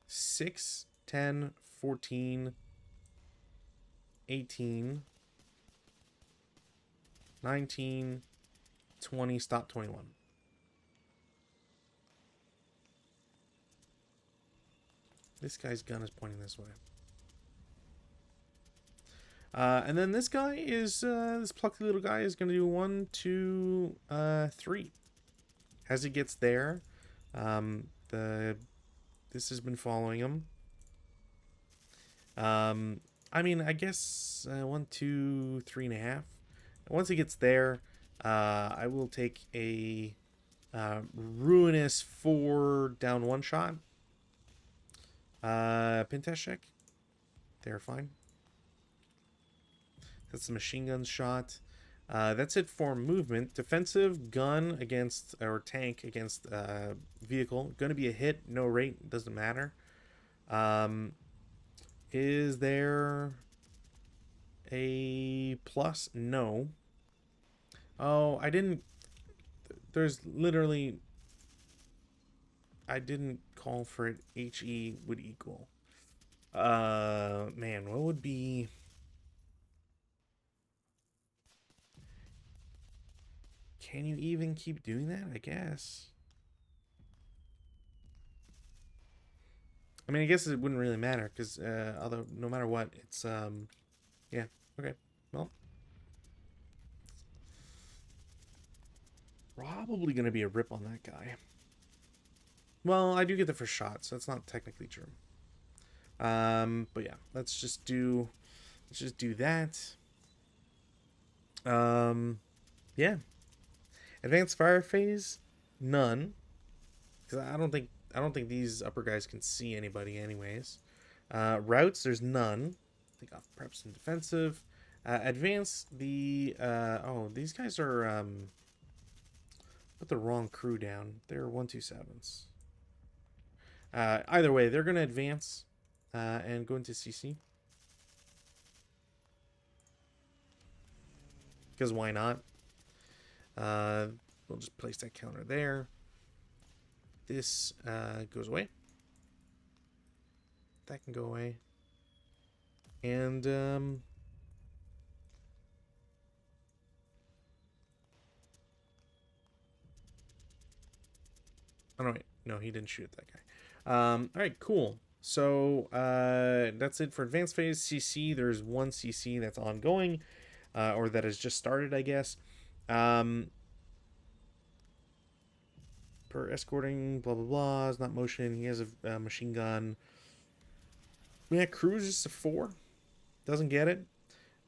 6, 10, 14, 18, 19, 20, stop 21. This guy's gun is pointing this way. And then this guy is, this plucky little guy is going to do 1, 2, 3. As he gets there, this has been following him. I mean, I guess 1, 2, 3.5. Once he gets there, I will take a ruinous 4 down 1 shot. Pin test check. They're fine. That's the machine gun shot. That's it for movement. Defensive, gun against, or tank against vehicle. Going to be a hit, no rate, doesn't matter. Is there a plus? No. Oh, I didn't. There's literally. I didn't call for it. HE would equal. Man, what would be. Can you even keep doing that? I guess. I mean, I guess it wouldn't really matter because, although no matter what, it's yeah, okay, well, probably gonna be a rip on that guy. Well, I do get the first shot, so that's not technically true. But yeah, let's just do that. Yeah. Advanced fire phase, none. Because I don't think these upper guys can see anybody anyways. Routes, there's none. Take off preps and defensive. Advance, oh, these guys are put the wrong crew down. They're 127s. Either way, they're gonna advance and go into CC. Because why not? We'll just place that counter there. This goes away. That can go away. And oh no, wait. No, he didn't shoot at that guy. All right, cool. So that's it for advanced phase. CC, there's 1 CC that's ongoing. or that has just started, I guess. Um, per escorting, blah blah blah. Is not motion. He has a machine gun. Yeah, cruise is a 4. Doesn't get it.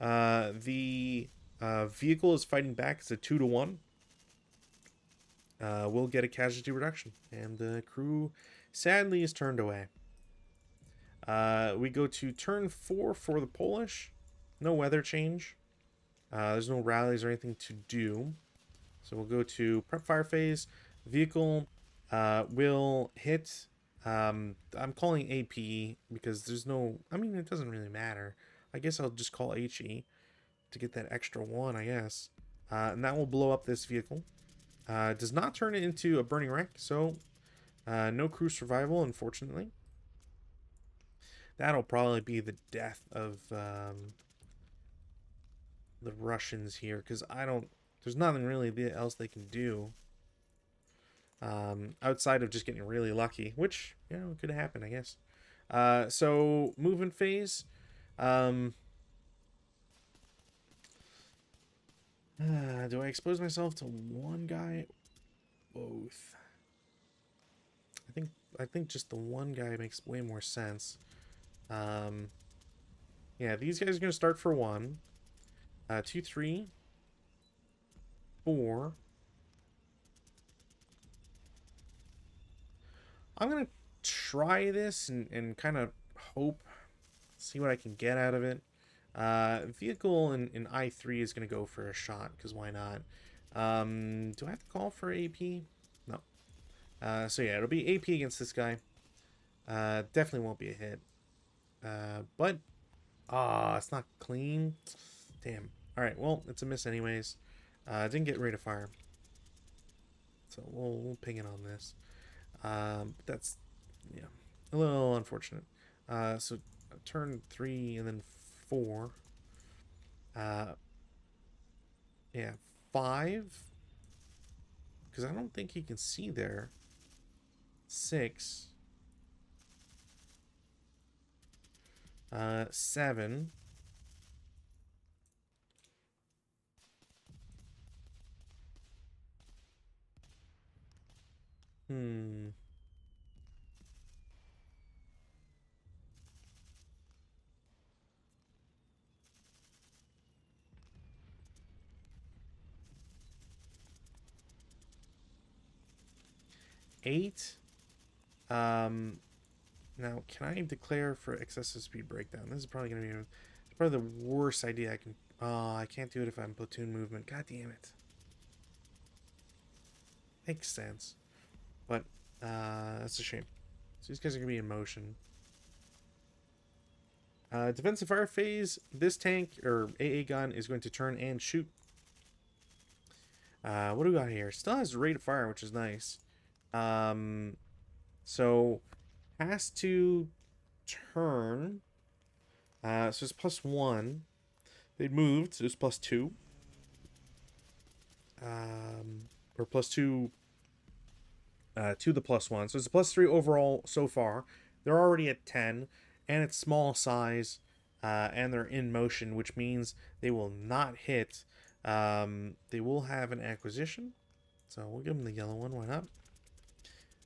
The vehicle is fighting back. It's a 2-to-1. Will get a casualty reduction, and the crew sadly is turned away. We go to turn 4 for the Polish. No weather change. There's no rallies or anything to do. So we'll go to prep fire phase. Vehicle will hit. I'm calling AP because there's no. I mean, it doesn't really matter. I guess I'll just call HE to get that extra 1, I guess. And that will blow up this vehicle. Does not turn it into a burning wreck, so no crew survival, unfortunately. That'll probably be the death of the Russians here, because I don't. There's nothing really else they can do outside of just getting really lucky, which could happen, I guess. So movement phase. Do I expose myself to one guy? Both. I think just the one guy makes way more sense. Yeah, these guys are gonna start for 1, 2, 3, 4. I'm gonna try this and kind of hope, see what I can get out of it. Vehicle in I3 is gonna go for a shot, because why not? Do I have to call for AP? No. So yeah, it'll be AP against this guy. Definitely won't be a hit. But it's not clean. Damn. All right. Well, it's a miss anyways. Didn't get rate of fire, so we'll ping it on this. That's a little unfortunate. So turn 3 and then 4. Yeah, 5. Because I don't think he can see there. 6. 7. 8. Now, can I declare for excessive speed breakdown? This is probably going to be probably the worst idea I can. Oh, I can't do it if I'm platoon movement. God damn it. Makes sense. But, that's a shame. So these guys are going to be in motion. Defensive fire phase. This tank, or AA gun, is going to turn and shoot. What do we got here? Still has rate of fire, which is nice. So has to turn. So it's +1. They moved, so it's +2. Or +2 to the +1. So it's a +3 overall so far. They're already at 10, and it's small size, and they're in motion, which means they will not hit. They will have an acquisition, so we'll give them the yellow one. Why not?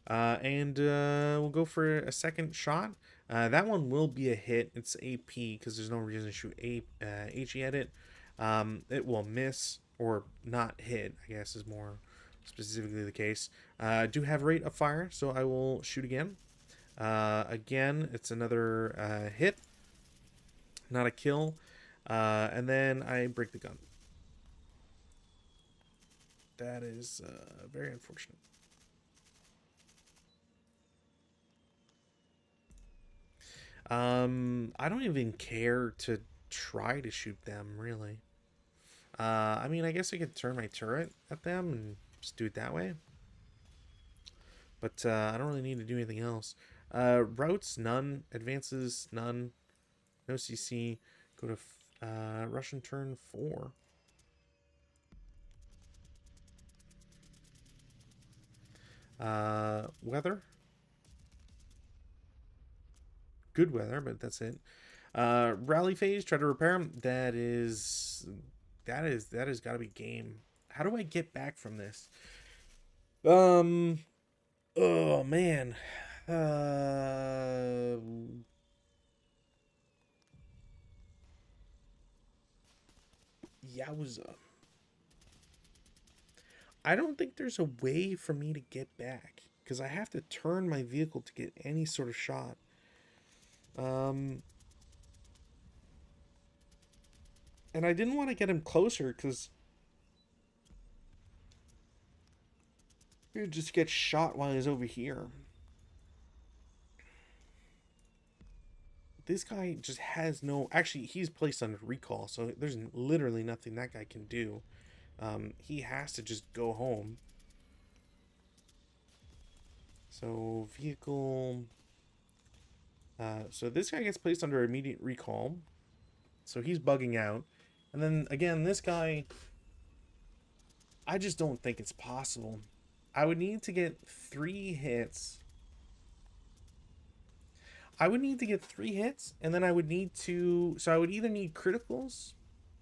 And we'll go for a second shot. That one will be a hit. It's AP because there's no reason to shoot HE at it. It will miss or not hit, I guess is more specifically the case. I do have rate of fire, so I will shoot again. Again, it's another hit, not a kill. And then I break the gun. That is very unfortunate. I don't even care to try to shoot them, really. I mean, I guess I could turn my turret at them and just do it that way. But I don't really need to do anything else. Routes, none. Advances, none. No CC. Go to Russian turn 4. Weather. Good weather, but that's it. Rally phase, try to repair them. That is that is got to be game. How do I get back from this? Um. Oh man. Uh. Yowza. I don't think there's a way for me to get back because I have to turn my vehicle to get any sort of shot. Um. And I didn't want to get him closer because he'd just get shot while he's over here. This guy just has no. Actually, he's placed under recall, so there's literally nothing that guy can do. He has to just go home. So vehicle. So this guy gets placed under immediate recall. So he's bugging out, and then again, this guy. I just don't think it's possible. I would need to get 3 hits. I would need to get 3 hits, and then I would need to. So I would either need criticals,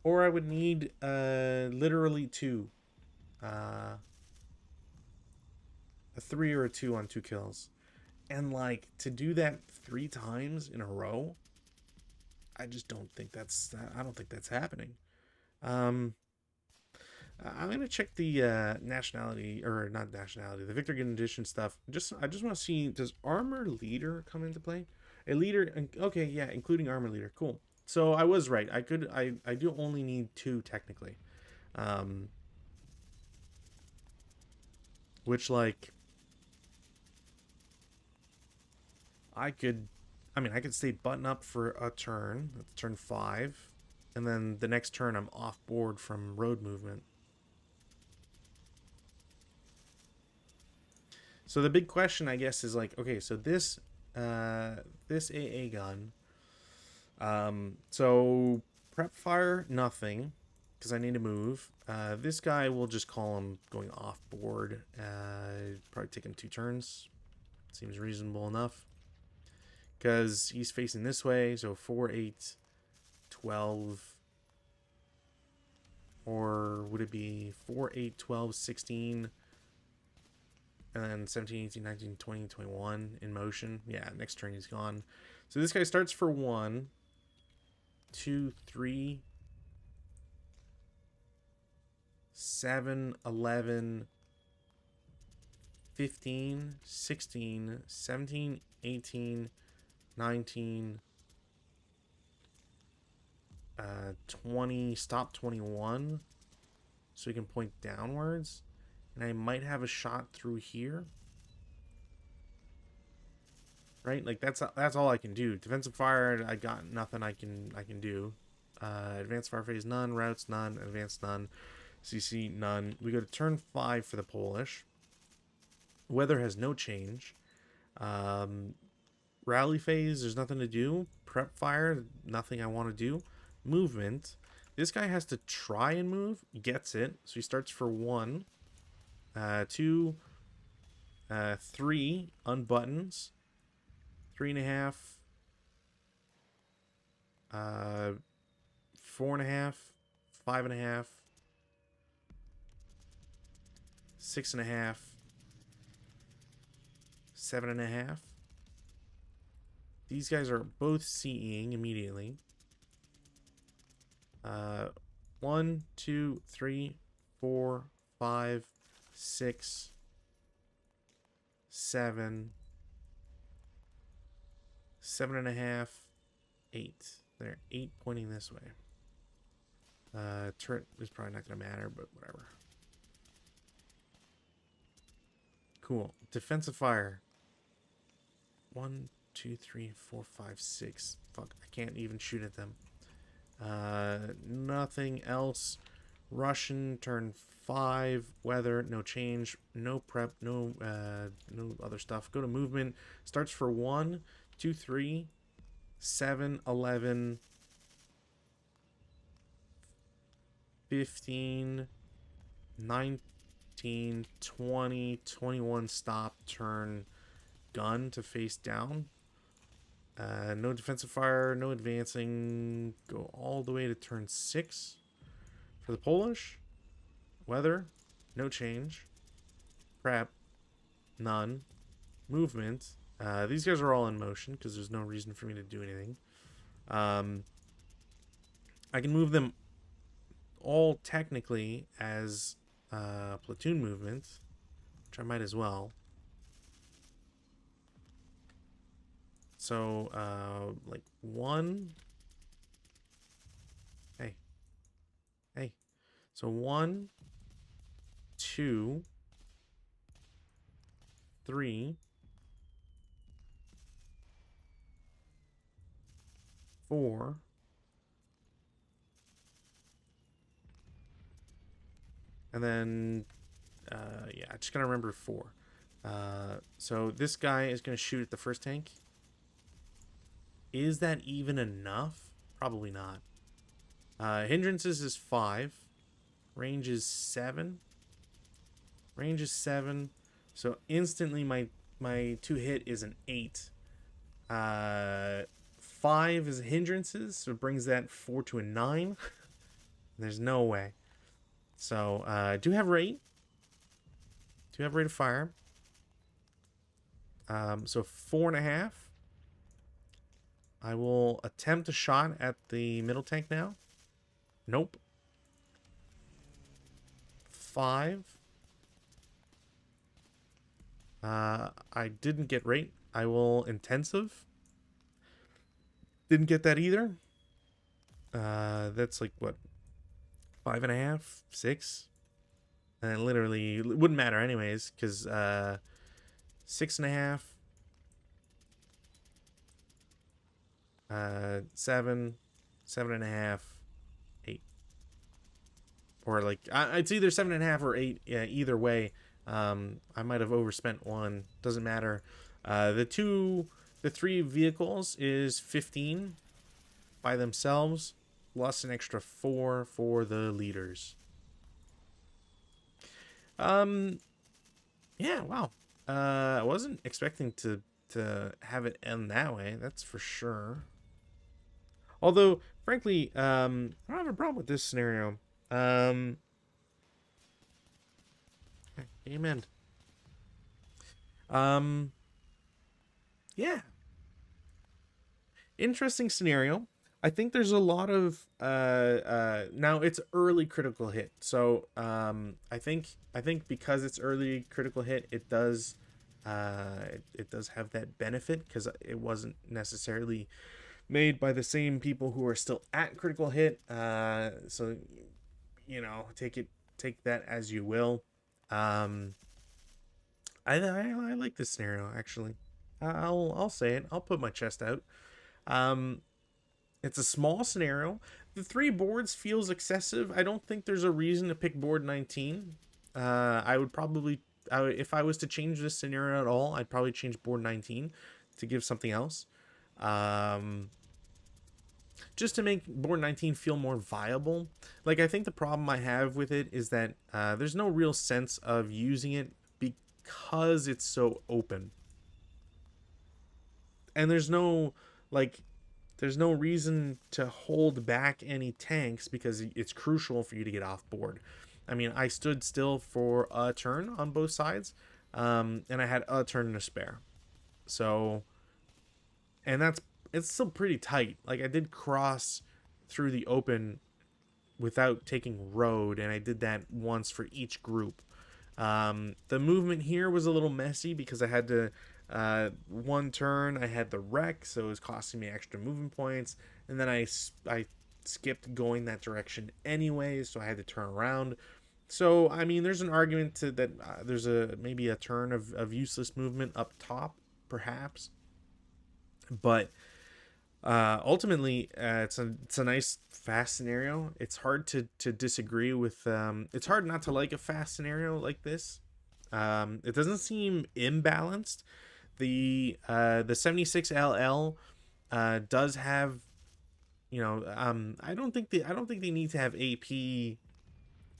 or I would need literally two. A 3 or a 2 on 2 kills. And like to do that 3 times in a row, I just don't think that's I don't think that's happening. Um I'm gonna check the nationality or not nationality, the Victor Gun Edition stuff. I just want to see, does armor leader come into play? A leader, okay, yeah, including armor leader. Cool. So I was right. I do only need 2 technically, um, which like I could, I mean, I could stay button up for a turn. That's turn 5, and then the next turn I'm off board from road movement. So the big question, I guess, is like, okay, so this AA gun, so prep fire nothing because I need to move. This guy will just call him going off board. Probably take him 2 turns. Seems reasonable enough because he's facing this way. So 4, 8, 12, or would it be 4, 8, 12, 16? And then 17, 18, 19, 20, 21 in motion. Yeah, next turn he's gone. So this guy starts for 1, 2, 3, 7, 11, 15, 16, 17, 18, 19, 20, stop 21. So he can point downwards. And I might have a shot through here. Right? Like that's all I can do. Defensive fire, I got nothing I can do. Advanced fire phase none, routes none, advanced none, CC none. We go to turn 5 for the Polish. Weather has no change. Rally phase, there's nothing to do. Prep fire, nothing I want to do. Movement, this guy has to try and move, gets it, so he starts for 1, 2, 3, unbuttons, 3.5, 4.5, 5.5, 6.5, 7.5. These guys are both CEing immediately. 1, 2, 3, 4, 5, 6, 7, 7.5, 8. There, 8 pointing this way. Turret is probably not going to matter, but whatever. Cool. Defensive fire. 1, 2, 3, 4, 5, 6. Fuck, I can't even shoot at them. Nothing else. Russian, turn 5. Weather, no change. No prep, no other stuff. Go to movement. Starts for 1, 2, 3, 7, 11, 15, 19, 20, 21, stop, turn, gun to face down. No defensive fire, no advancing. Go all the way to turn 6 For the Polish, weather, no change. Prep, none. Movement. These guys are all in motion because there's no reason for me to do anything. I can move them all technically as platoon movements, which I might as well. So, like 1. Hey. Hey. So 1, 2, 3, 4. And then, yeah, I just gotta remember 4. So this guy is gonna shoot at the first tank. Is that even enough? Probably not. Hindrances is 5. Range is 7. Range is 7. So instantly my 2-hit is an 8. 5 is hindrances, so it brings that 4 to a 9. There's no way. So I do have rate. Do have rate of fire. So 4.5. I will attempt a shot at the middle tank now. Nope. 5. I didn't get rate. I will intensive. Didn't get that either. That's like what, 5.5, 6, and it literally it wouldn't matter anyways because 6.5, 7, 7.5, 8, or like it's either 7.5 or 8. Yeah, either way. I might have overspent one. Doesn't matter. The 3 vehicles is 15 by themselves, plus an extra 4 for the leaders. Yeah, wow. I wasn't expecting to have it end that way, that's for sure. Although, frankly, I don't have a problem with this scenario. Game end. Yeah. Interesting scenario. I think there's a lot of now it's early critical hit. So I think because it's early critical hit, it does have that benefit because it wasn't necessarily made by the same people who are still at critical hit. So you know, take that as you will. I like this scenario actually. I'll say it. I'll put my chest out. It's a small scenario. The 3 boards feels excessive. I don't think there's a reason to pick board 19. I would probably, if I was to change this scenario at all, I'd probably change board 19 to give something else. Just to make board 19 feel more viable. Like, I think the problem I have with it is that there's no real sense of using it because it's so open. And there's no reason to hold back any tanks because it's crucial for you to get off board. I mean, I stood still for a turn on both sides, and I had a turn to spare. So, and it's still pretty tight. Like, I did cross through the open without taking road, and I did that once for each group. The movement here was a little messy because I had to one turn I had the wreck, so it was costing me extra movement points, and then I skipped going that direction anyway, so I had to turn around. So I mean, there's an argument to that there's maybe a turn of useless movement up top perhaps, but ultimately it's a nice fast scenario. It's hard to disagree with. It's hard not to like a fast scenario like this. It doesn't seem imbalanced. The 76LL does have, you know, I don't think they need to have AP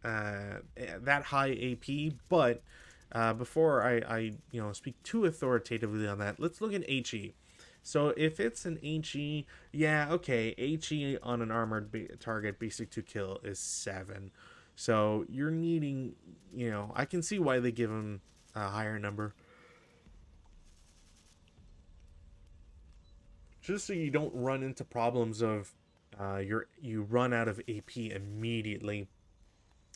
that high AP, but before I speak too authoritatively on that, let's look at HE. So if it's an HE, yeah, okay, HE on an armored target, basic to kill is 7. So you're needing, I can see why they give him a higher number. Just so you don't run into problems of you run out of AP immediately,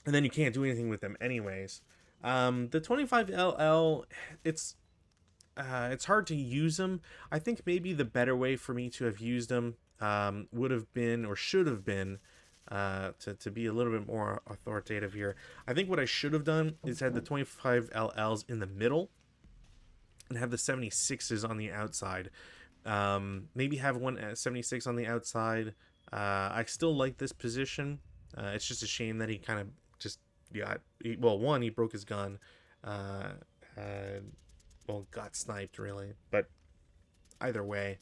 and then you can't do anything with them anyways. The 25LL, it's it's hard to use them. I think maybe the better way for me to have used them would have been, or should have been, to be a little bit more authoritative here. I think what I should have done is had the 25LLs in the middle and have the 76s on the outside. Maybe have one at 76 on the outside. I still like this position. It's just a shame that he kind of just one, he broke his gun. Uh, uh, got sniped really, but either way,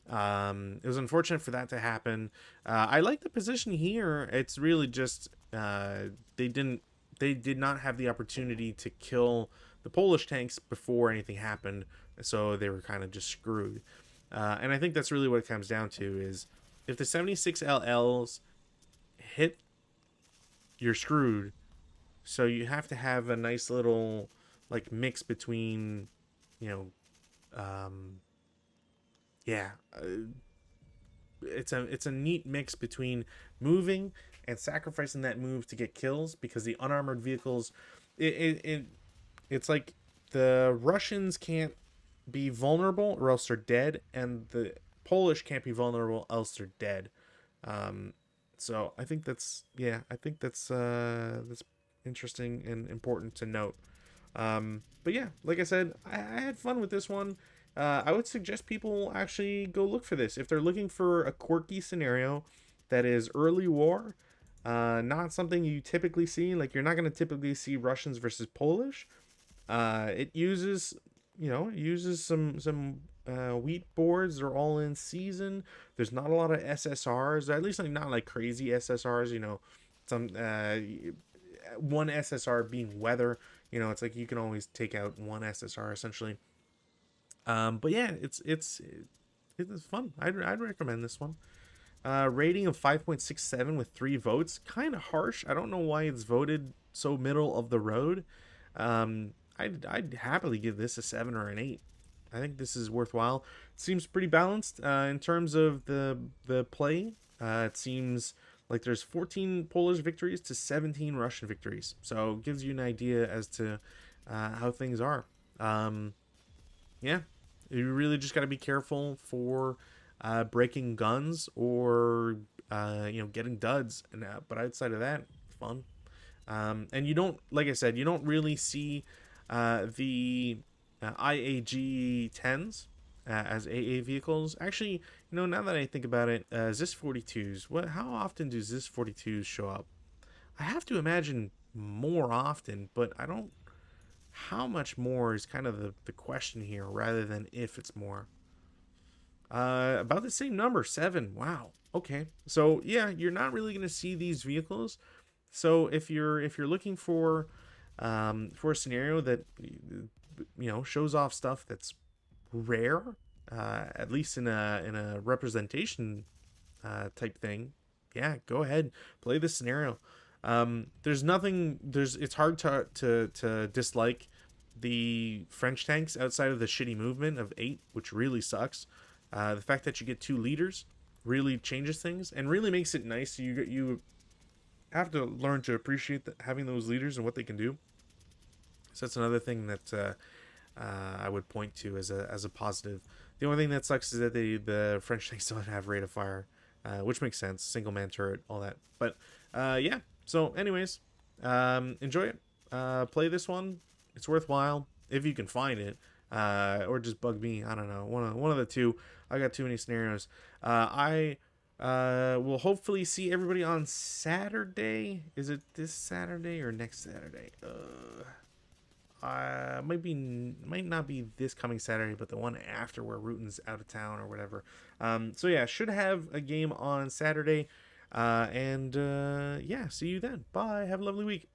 it was unfortunate for that to happen. I like the position here. It's really just they did not have the opportunity to kill the Polish tanks before anything happened, so they were kind of just screwed. And I think that's really what it comes down to is if the 76 LLs hit, you're screwed. So you have to have a nice little like mix between, you know, yeah, it's a neat mix between moving and sacrificing that move to get kills because the unarmored vehicles, it's like the Russians can't be vulnerable or else they're dead, and the Polish can't be vulnerable else they're dead. Um, so I think that's interesting and important to note. But yeah, like I said, I had fun with this one. I would suggest people actually go look for this if they're looking for a quirky scenario that is early war. Not something you typically see. Like you're not going to typically see Russians versus Polish. It uses some wheat boards. They're all in season. There's not a lot of SSRs, at least like not like crazy SSRs. Some one SSR being weather. It's like you can always take out one SSR essentially. But yeah, it's fun. I'd recommend this one. Rating of 5.67 with 3 votes. Kind of harsh. I don't know why it's voted so middle of the road. I'd happily give this a 7 or an 8. I think this is worthwhile. It seems pretty balanced in terms of the play. It seems like there's 14 Polish victories to 17 Russian victories. So it gives you an idea as to how things are. Yeah, you really just got to be careful for breaking guns or getting duds. But outside of that, fun. And you don't, like I said, you don't really see the IAG 10s as AA vehicles. Actually, now that I think about it, ZIS 42s, how often do ZIS 42s show up? I have to imagine more often, but I don't. How much more is kind of the question here rather than if it's more. About the same number, 7. Wow. Okay. So yeah, you're not really going to see these vehicles. So if you're looking for a scenario that shows off stuff that's rare, at least in a representation type thing, yeah, go ahead, play this scenario. It's hard to dislike the French tanks outside of the shitty movement of 8, which really sucks. The fact that you get 2 leaders really changes things and really makes it nice. You have to learn to appreciate having those leaders and what they can do. So that's another thing that I would point to as a positive. The only thing that sucks is that the French tanks don't have rate of fire, which makes sense. Single man turret, all that. But yeah. So, anyways, enjoy it. Play this one. It's worthwhile if you can find it, or just bug me. I don't know. One of the two. I got too many scenarios. I will hopefully see everybody on Saturday. Is it this Saturday or next Saturday? Might not be this coming Saturday, but the one after where Rutan's out of town or whatever. So yeah, should have a game on Saturday. And yeah, see you then. Bye. Have a lovely week.